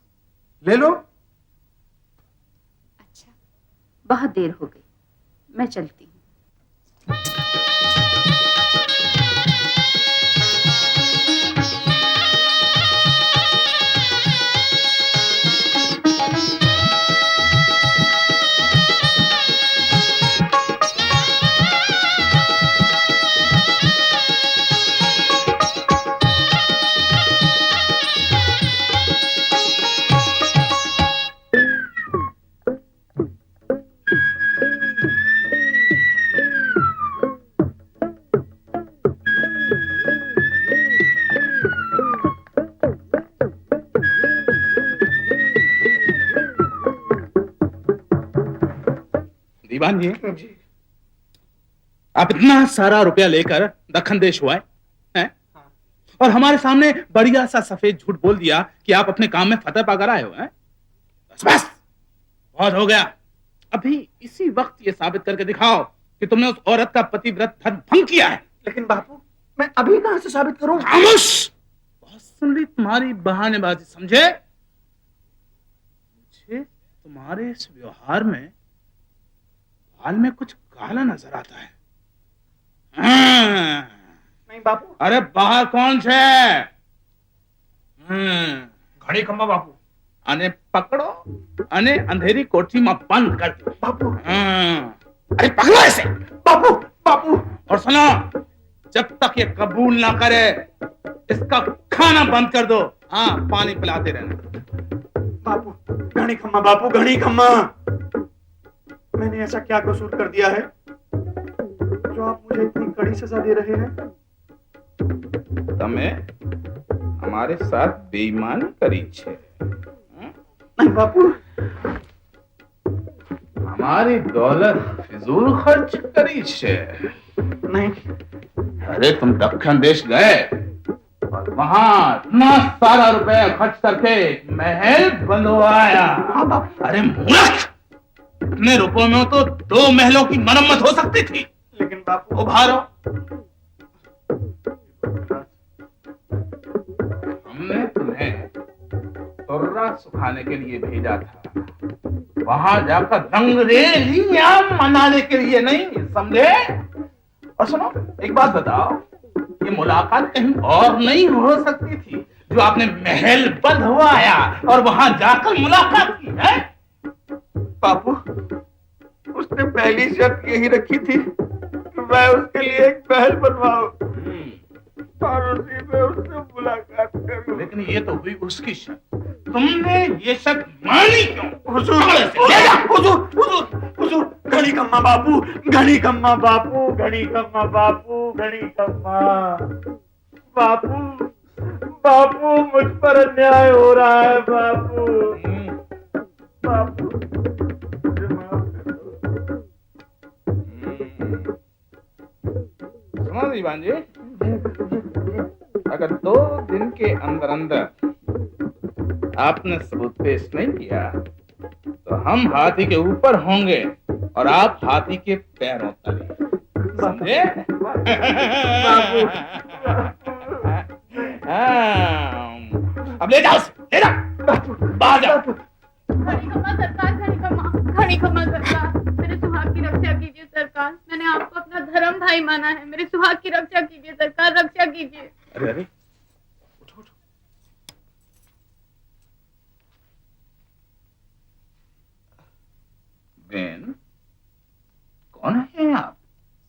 ले लो। अच्छा, बहुत देर हो गई, मैं चलती हूँ। दीवान जी, आप इतना सारा रुपया लेकर दक्खन देश हुआ है? और हमारे सामने बढ़िया सा सफेद झूठ बोल दिया कि आप अपने काम में फतेह पाकर आए हो हैं? बस बहुत हो गया। अभी इसी वक्त ये साबित करके दिखाओ कि तुमने उस औरत का पतिव्रत धर्म भंग किया है। लेकिन बापू, मैं अभी कहां से साबित करूं? खामोश! बहुत सुन ली तुम्हारी बहानेबाजी, समझे? मुझे तुम्हारे इस व्यवहार में हाल में कुछ काला नजर आता है। नहीं बापू। अरे बाहर कौन छे? घड़ी खम्मा बापू। अने पकड़ो, अने अंधेरी कोठी में बंद कर दो बापू। अरे पकड़ो ऐसे। बापू बापू। और सुनो, जब तक ये कबूल ना करे इसका खाना बंद कर दो। हाँ, पानी पिलाते रहना। बापू, घड़ी खम्मा बापू, घड़ी खम्मा। मैंने ऐसा क्या कसूर कर दिया है जो आप मुझे इतनी कड़ी सजा दे रहे हैं? तमे हमारे साथ बेईमानी करी छे। नहीं बापू। हमारी दौलत फिजूल खर्च करी छे। नहीं। अरे तुम दक्खन देश गए और वहां इतना सारा रुपया खर्च करके महल बनवाया। अरे मूर्ख, इतने रुपयों में तो 2 महलों की मरम्मत हो सकती थी। लेकिन बापू। उभारो, हमने तुम्हें तुर्रा सुखाने के लिए भेजा था, वहां जाकर रंगरेलियां मनाने के लिए नहीं, समझे? और सुनो, एक बात बताओ, ये मुलाकात कहीं और नहीं हो सकती थी जो आपने महल बंधवाया और वहां जाकर मुलाकात की है? बापू, उसने पहली शर्त यही रखी थी कि मैं उसके लिए एक महल बनवाऊं और उसी में उससे मुलाकात करूं। लेकिन ये तो हुई उसकी शर्त, तुमने ये शर्त मानी क्यों? हुजूर, घड़ी खम्मा बापू, घड़ी खम्मा बापू, घड़ी खम्मा बापू, घड़ी खम्मा बापू। बापू, मुझ पर अन्याय हो रहा है बापू। बापू, सुनो दीवान जी, अगर 2 दिन के अंदर अंदर आपने सबूत पेश नहीं किया तो हम हाथी के ऊपर होंगे और आप हाथी के पैरों तले, समझे? अब ले जाओ, ले जाओ, बाहर जाओ। घड़ी खम्मा सरकार, घड़ी खम्मा सरकार, मेरे सुहाग की रक्षा कीजिए सरकार। मैंने आपको अपना धर्म भाई माना है, मेरे सुहाग की रक्षा कीजिए सरकार, रक्षा कीजिए। अरे अरे, उठो उठो। बेन, कौन है आप?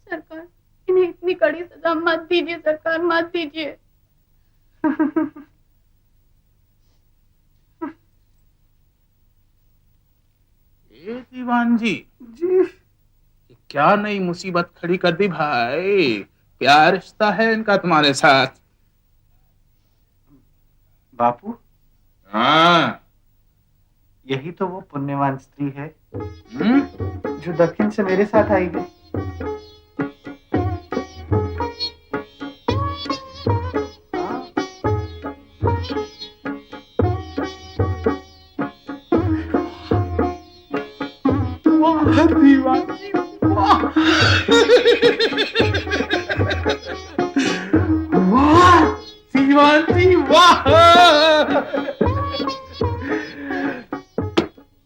सरकार, इन्हें इतनी कड़ी सजा मत दीजिए सरकार, मत दीजिए। दीवान जी, क्या नई मुसीबत खड़ी कर दी भाई? क्या रिश्ता है इनका तुम्हारे साथ? बापू। हाँ, यही तो वो पुण्यवान स्त्री है जो दक्षिण से मेरे साथ आई है। दीवान जी वाह वाह दीवान जी वाह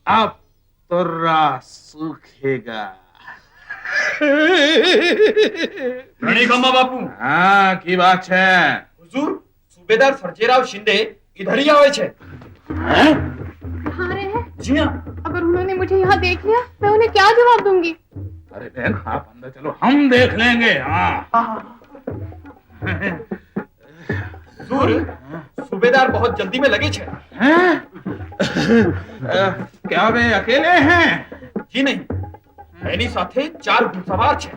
अब तो रात सूखेगा। खम्मा बापू हाँ की बात है हुजूर सूबेदार सर्जेराव शिंदे इधर ही आवे छे। हैं? कहाँ रहे हैं? जी हाँ। अगर उन्होंने मुझे यहाँ देख लिया मैं उन्हें क्या जवाब दूंगी? अरे बहन आप अंदर चलो हम देख लेंगे। हाँ हुजूर सूबेदार बहुत जल्दी में लगे छे। हैं? क्या वे अकेले हैं? जी नहीं, एनी साथे 4 घुड़सवार छे।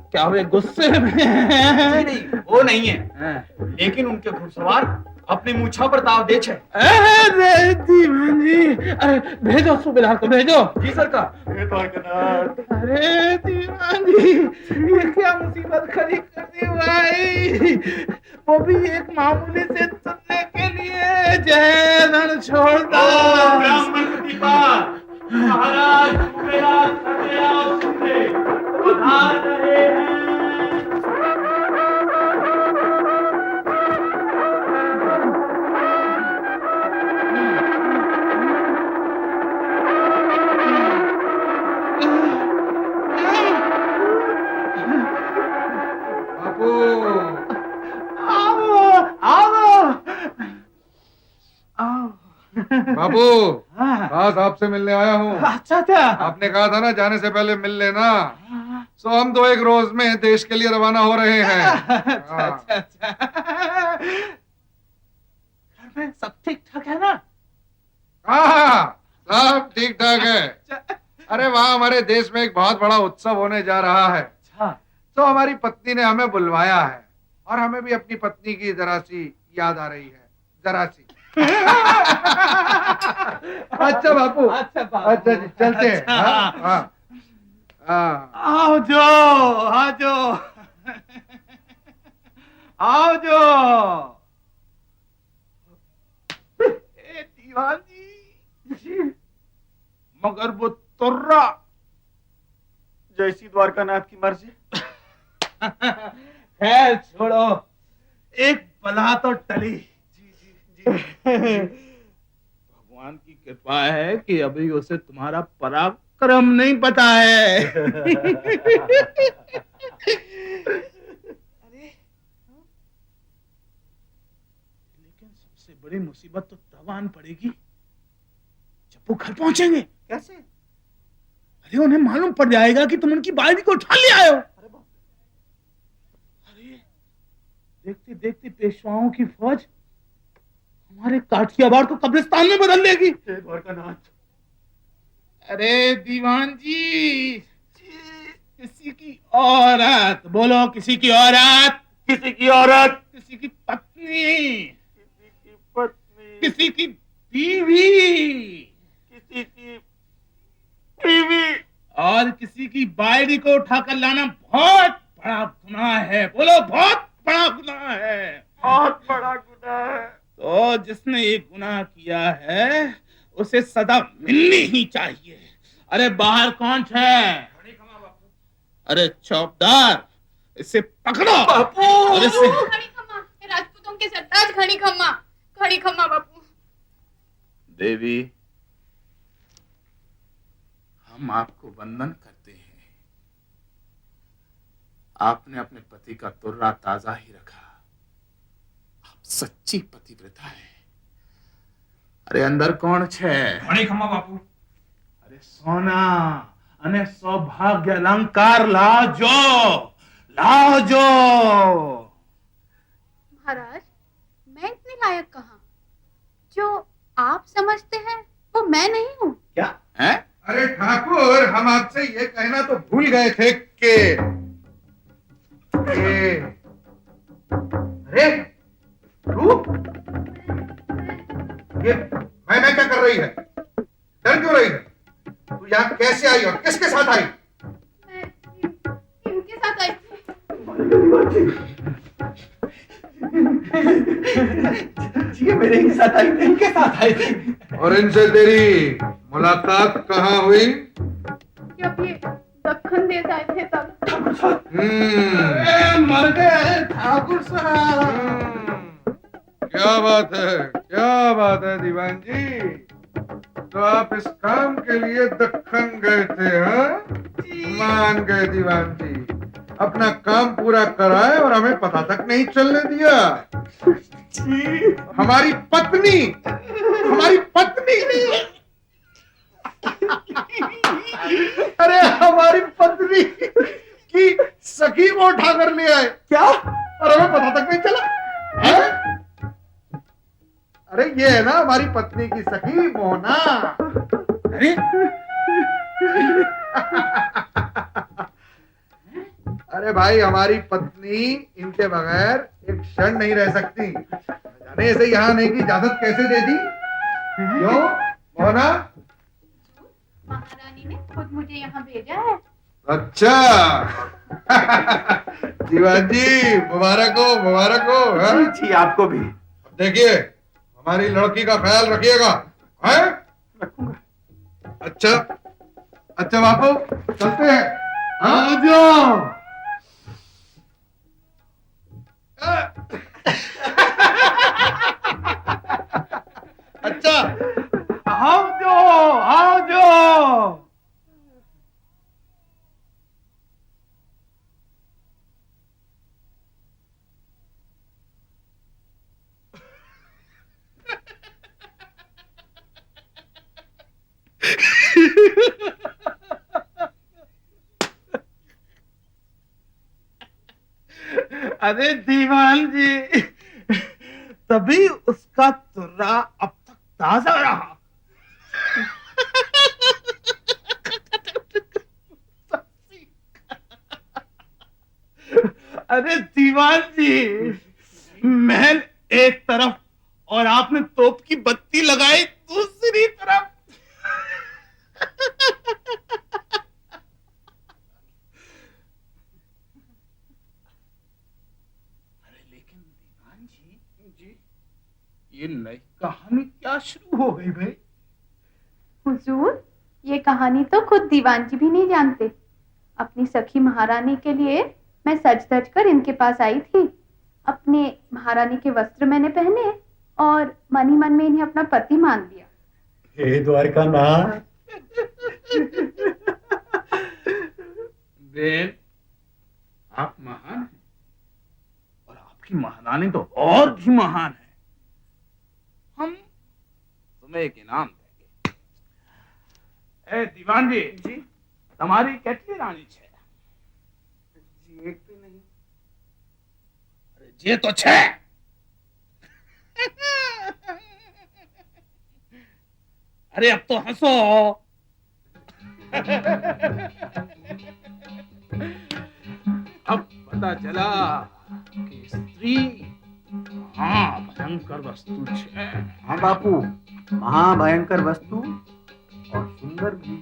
क्या वे गुस्से में जी नहीं, वो नहीं है, लेकिन उनके घुड़सवार अपनी मूछा पर दाव दे छे। अरे दीवान जी, अरे भेजो सूबेदार को भेजो। जी सरकार। अरे दीवान जी, ये क्या मुसीबत खड़ी कर दी भाई, वो भी एक मामूली से सुनने के लिए। जय रण छोड़ दो। ब्राह्मण प्रतिभा महाराज सूबेदार सर्जेराव शिंदे पधार रहे हैं। बाबू खास आपसे मिलने आया हूँ। अच्छा अच्छा। आपने कहा था ना जाने से पहले मिल लेना, तो हम तो एक रोज में देश के लिए रवाना हो रहे हैं। अच्छा अच्छा अच्छा। घर में सब ठीक ठाक है ना? हाँ सब ठीक ठाक है। अरे वहाँ हमारे देश में एक बहुत बड़ा उत्सव होने जा रहा है, तो हमारी पत्नी ने हमें बुलवाया है और हमें भी अपनी पत्नी की जरा सी याद आ रही है, जरा सी। अच्छा बापू, अच्छा जी चलते हैं। आओ जो आओ जो आओ जो। दीवान जी, मगर वो तुर्रा जैसी द्वारकानाथ की मर्जी। खैर छोड़ो, एक बला तो टली। भगवान की कृपा है कि अभी उसे तुम्हारा पराक्रम नहीं पता है। अरे लेकिन सबसे बड़ी मुसीबत तो तब आन पड़ेगी जब वो घर पहुंचेंगे। कैसे? अरे उन्हें मालूम पड़ जाएगा कि तुम उनकी बाल्टी को उठा ले आए हो। अरे देखते देखते पेशवाओं की फौज हमारे काठियावाड़ को कब्रिस्तान में बदल देगी। अरे दीवान जी, किसी की औरत, बोलो किसी की औरत, किसी की औरत, किसी की पत्नी, किसी की पत्नी, किसी की बीवी, किसी की बीवी और किसी की बायरी को उठाकर लाना बहुत बड़ा गुनाह है। बोलो बहुत बड़ा गुनाह है। बहुत बड़ा गुनाह है। तो जिसने ये गुनाह किया है उसे सजा मिलनी ही चाहिए। अरे बाहर कौन है? अरे चौकीदार, इसे पकड़ो और इसे। खड़ी खम्मा, राजपूतों के सरताज खड़ी खम्मा बापू। देवी, हम आपको वंदन करते हैं। आपने अपने पति का तुर्रा ताजा ही रखा। आप सच्ची पतिव्रता है। अरे अंदर कौन छे? घणी खम्मा बापू। अरे सोना अने सौभाग्य अलंकार लाजो, लाजो। महाराज, मैं इतनी लायक कहाँ? जो आप समझते हैं वो मैं नहीं हूँ। क्या है? अरे ठाकुर, हम आपसे ये कहना तो भूल गए थे कि अरे रूप, ये कैसे आई और किसके साथ आई? मैं इनके साथ आई थी। ये मेरे ही साथ आई थी, इनके साथ आई थी। और इनसे तेरी मुलाकात कहाँ हुई? जब ये दक्खन देश आए थे तब। मर गए ठाकुर साहब। क्या बात है दीवान जी, तो आप इस काम के लिए दक्खन गए थे? हाँ, मान गए दीवान जी, अपना काम पूरा कराए और हमें पता तक नहीं चलने दिया। हमारी पत्नी अरे हमारी पत्नी की सखी को उठा कर ले आए क्या, और हमें पता तक नहीं चला है? अरे ये है ना हमारी पत्नी की सखी मोना। अरे अरे भाई, हमारी पत्नी इनके बगैर एक क्षण नहीं रह सकती। जाने इसे यहाँ आने की इजाजत कैसे दे दी? क्यों मोना? महारानी ने खुद मुझे यहाँ भेजा है। अच्छा दीवान जी, मुबारक हो। हाँ? जी आपको भी। देखिए, हमारी लड़की का ख्याल रखिएगा, है? रखूंगा। अच्छा बापू, चलते हैं। आ जाओ। अच्छा, आओ जो। अरे दीवान जी, तभी उसका तुर्रा अब तक ताजा रहा। अरे दीवान जी, महल एक तरफ और आपने तोप की बत्ती लगाई दूसरी तरफ। ये नई कहानी क्या शुरू हो गई भाई? हुजूर, ये कहानी तो खुद दीवान जी भी नहीं जानते। अपनी सखी महारानी के लिए मैं सज धज कर इनके पास आई थी। अपने महारानी के वस्त्र मैंने पहने और मन ही मन में इन्हें अपना पति मान लिया। हे द्वारका नाथ। बेन, आप महान हैं और आपकी महारानी तो और भी महान है। हम तुम्हें एक इनाम देंगे। ए दीवान जी, तुम्हारी કેટલી રાણી છે? जी एक भी नहीं। अरे जे तो છે। अरे अब तो हंसो। अब पता चला कि स्त्री भयंकर वस्तु है। हाँ बापू, महाभयंकर वस्तु और सुंदर भी।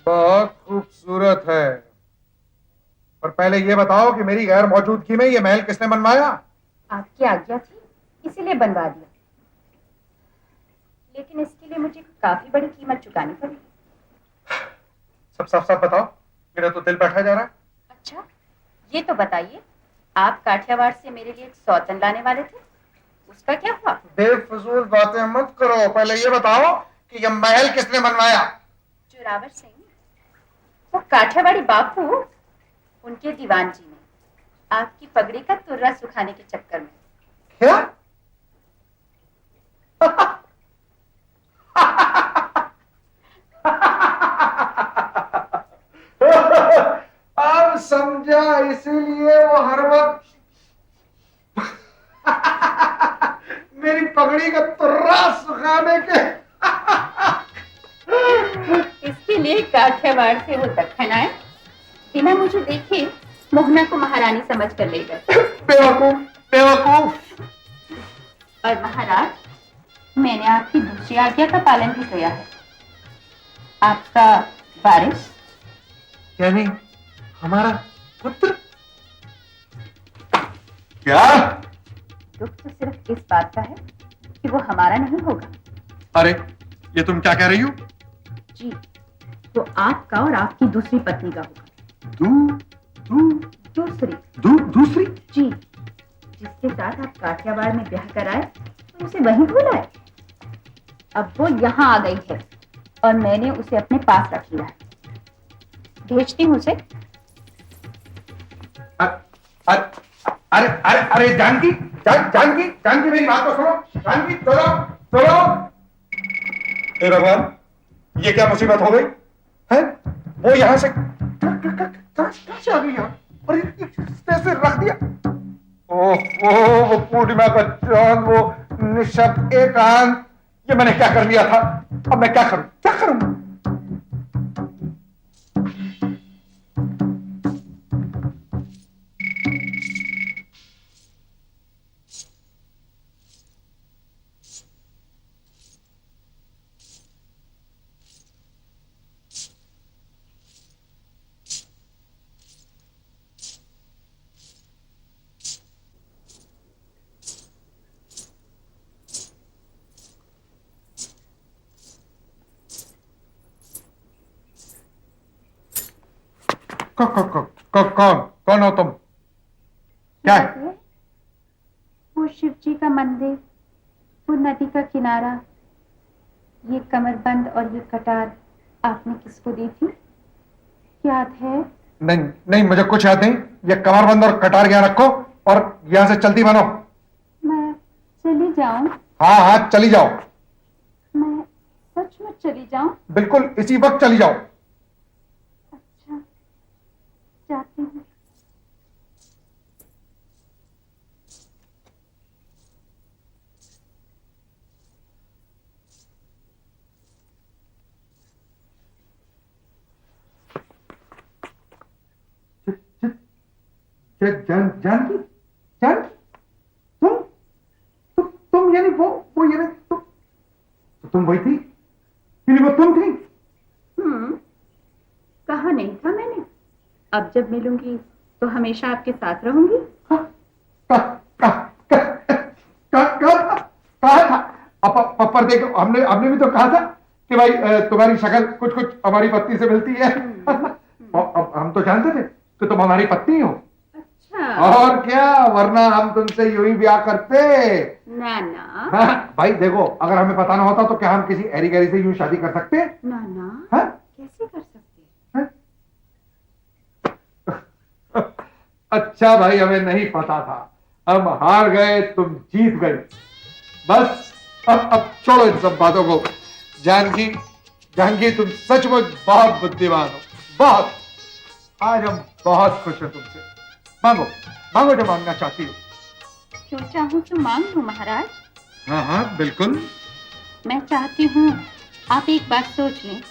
बहुत खूबसूरत है, पर पहले ये बताओ कि मेरी गैर मौजूदगी में ये महल किसने बनवाया? आपकी आज्ञा थी, इसीलिए बनवा दिया। लेकिन इसके लिए मुझे काफी बड़ी कीमत चुकानी पड़ी। सब साफ साफ बताओ, मेरा तो दिल बैठा जा रहा है। अच्छा, ये तो बताइए, आप काठियावाड़ से मेरे लिए एक सौतन लाने वाले थे, उसका क्या हुआ? बेफजूल बातें मत करो, पहले ये बताओ कि यह महल किसने बनवाया? जोरावर सिंह, वो काठियावाड़ी बापू, उनके दीवान जी ने, आपकी पगड़ी का तुर्रा सुखाने के चक्कर में। क्या? समझा, इसीलिए वो हर वक्त मेरी पगड़ी का तुर्रा सुखाने के इसके लिए काठियावाड़ से वो दक्खन आए, बिना मुझे देखे मोहना को महारानी समझ कर ले गए। बेवकूफ, बेवकूफ। और महाराज, मैंने आपकी दूसरी आज्ञा का पालन भी किया है। आपका वारिस यानी हमारा पुत्र। क्या? दुख तो सिर्फ इस बात का है कि वो हमारा नहीं होगा। अरे ये तुम क्या कह रही हो? जी, वो आपका और आपकी दूसरी पत्नी का होगा। दूसरी? जी, जिसके साथ आप काठियावाड़ में ब्याह कराए, तो उसे वहीं भूला है। अब वो यहाँ आ गई है और मैंने उसे अपने पास रख लिया है। भेजती हूँ उसे। अरे अरे अरे जानकी, जानकी, जानकी मेरी बात तो सुनो। जानकी चलो चलो। हे भगवान, ये क्या मुसीबत हो गई है? वो यहाँ से कैसे आ गई यहाँ? और कैसे रख दिया? ओह, वो पूर्णिमा का चांद, वो निशब्द एकांत, ये मैंने क्या कर लिया था? अब मैं क्या करूं? क्या करूं? कौन हो तुम? क्या है? वो शिव जी का मंदिर, वो नदी का किनारा, ये कमरबंद और ये कटार आपने किसको दी थी? याद है? नहीं नहीं, मुझे कुछ याद नहीं। ये कमरबंद और कटार यहाँ रखो और यहाँ से चलती बनो। मैं चली जाऊं? हाँ हाँ, चली जाओ। मैं सचमुच चली जाऊं? बिल्कुल इसी वक्त चली जाओ। अच्छा, जाती हूँ। जानकी, जानकी, तुम यानी वो यानी तुम वही थी? यानी वो तुम थी? कहा नहीं था मैंने? अब जब मिलूंगी तो हमेशा आपके साथ रहूंगी। कहा था? पर देखो, हमने भी तो कहा था कि भाई तुम्हारी शक्ल कुछ कुछ हमारी पत्नी से मिलती है। अब हम तो जानते थे कि तुम हमारी पत्नी हो। और क्या, वरना हम तुमसे यूं ही ब्याह करते ना। हाँ, भाई देखो, अगर हमें पता ना होता तो क्या हम किसी एरी गैरी से यूं शादी कर सकते? ना हाँ? कैसे कर सकते? हाँ? अच्छा भाई, हमें नहीं पता था। हम हार गए, तुम जीत गई। बस अब छोड़ो इन सब बातों को। जानकी, जानकी, तुम सचमुच बहुत बुद्धिमान हो, बहुत। आज हम बहुत खुश हैं तुमसे। मांगो, मांगो जो मांगना चाहती हो। जो चाहूं तो मांग लूं महाराज। हाँ हाँ बिल्कुल। मैं चाहती हूँ आप एक बात सोच लें।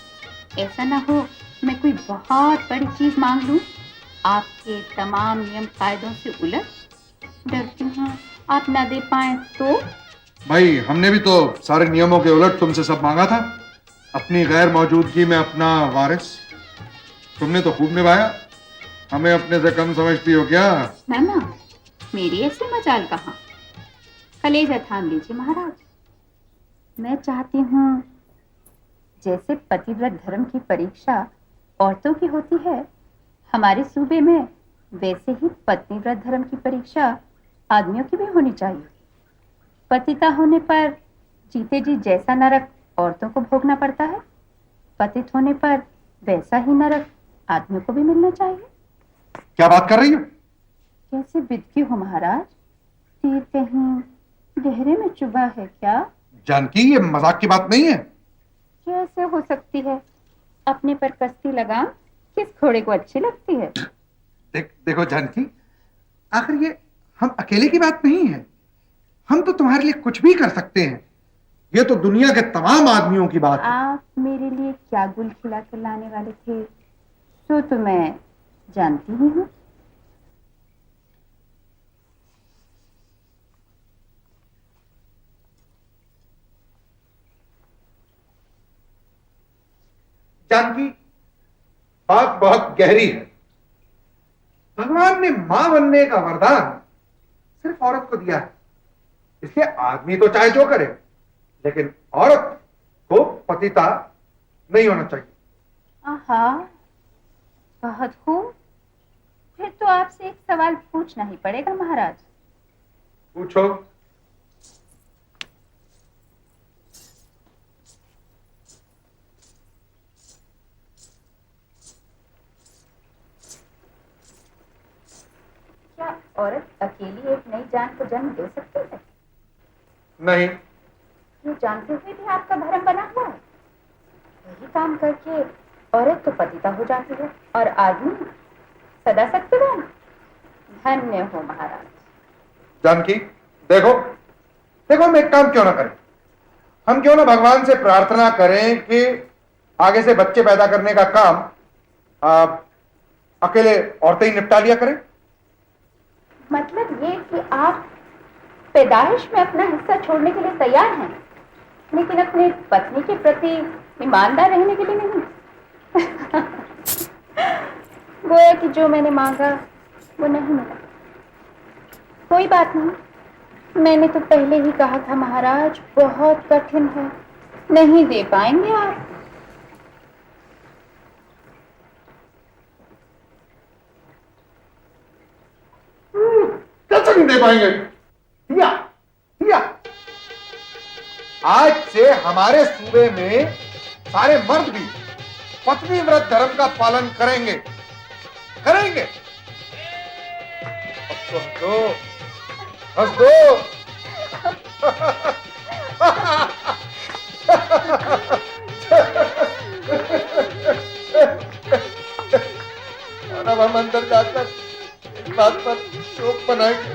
ऐसा ना हो मैं कोई बहुत बड़ी चीज मांग लूं, आपके तमाम नियम कायदों से उलट। डरती हूँ आप ना दे पाए तो। भाई हमने भी तो सारे नियमों के उलट तुमसे सब मांगा था। अपनी गैर मौजूदगी में अपना वारिस तुमने तो खूब निभाया। हमें अपने से कम समझती हो क्या? ना, मेरी ऐसी मजाल कहाँ। कलेजा थाम लीजिए महाराज। मैं चाहती हूँ जैसे पतिव्रत धर्म की परीक्षा औरतों की होती है हमारे सूबे में, वैसे ही पत्नीव्रत धर्म की परीक्षा आदमियों की भी होनी चाहिए। पतिता होने पर जीते जी जैसा नरक औरतों को भोगना पड़ता है, पतित होने पर वैसा ही नरक आदमियों को भी मिलना चाहिए। क्या बात कर रही हो? कैसे बिदकी हो महाराज? तीर कहीं गहरे में चुभा है क्या? जानकी, ये मजाक की बात नहीं है। कैसे हो सकती है? अपने पर कश्ती लगाम किस घोड़े को अच्छी लगती है? देखो जानकी, आखिर ये हम अकेले की बात नहीं है। हम तो तुम्हारे लिए कुछ भी कर सकते हैं। ये तो दुनिया के तमाम आदमियों की बात है। आप मेरे लिए क्या गुल खिला कर लाने वाले थे सो तो मैं जानती ही हूँ। जानकी, बात बहुत गहरी है। भगवान ने मां बनने का वरदान सिर्फ औरत को दिया है। इसलिए आदमी तो चाहे जो करे, लेकिन औरत को पतिता नहीं होना चाहिए। आहा, बहुत खूब। फिर तो आपसे एक सवाल पूछना ही पड़ेगा महाराज। पूछो। क्या औरत अकेली एक नई जान को जन्म दे सकती है? नहीं। ये जानते हुए भी आपका भरम बना हुआ है। यही काम करके औरत तो पतिता हो जाती है और आदमी सदा सत्यवान। धन्य हो महाराज। जानकी, देखो देखो, हम एक काम क्यों ना करें। हम क्यों ना भगवान से प्रार्थना करें कि आगे से बच्चे पैदा करने का काम अकेले औरतें ही निपटा लिया करें। मतलब ये कि आप पैदाइश में अपना हिस्सा छोड़ने के लिए तैयार हैं, लेकिन अपने पत्नी के प्रति ईमानदार रहने के लिए नहीं। गोया कि जो मैंने मांगा वो नहीं मिला। कोई बात नहीं, मैंने तो पहले ही कहा था महाराज, बहुत कठिन है, नहीं दे पाएंगे आप। कैसे नहीं दे पाएंगे? दिया दिया। आज से हमारे सूबे में सारे मर्द भी पत्नी व्रत धर्म का पालन करेंगे करेंगे। हंस दो, हंस दो। और अब हम अंदर जाकर इस बात पर शोक मनाएंगे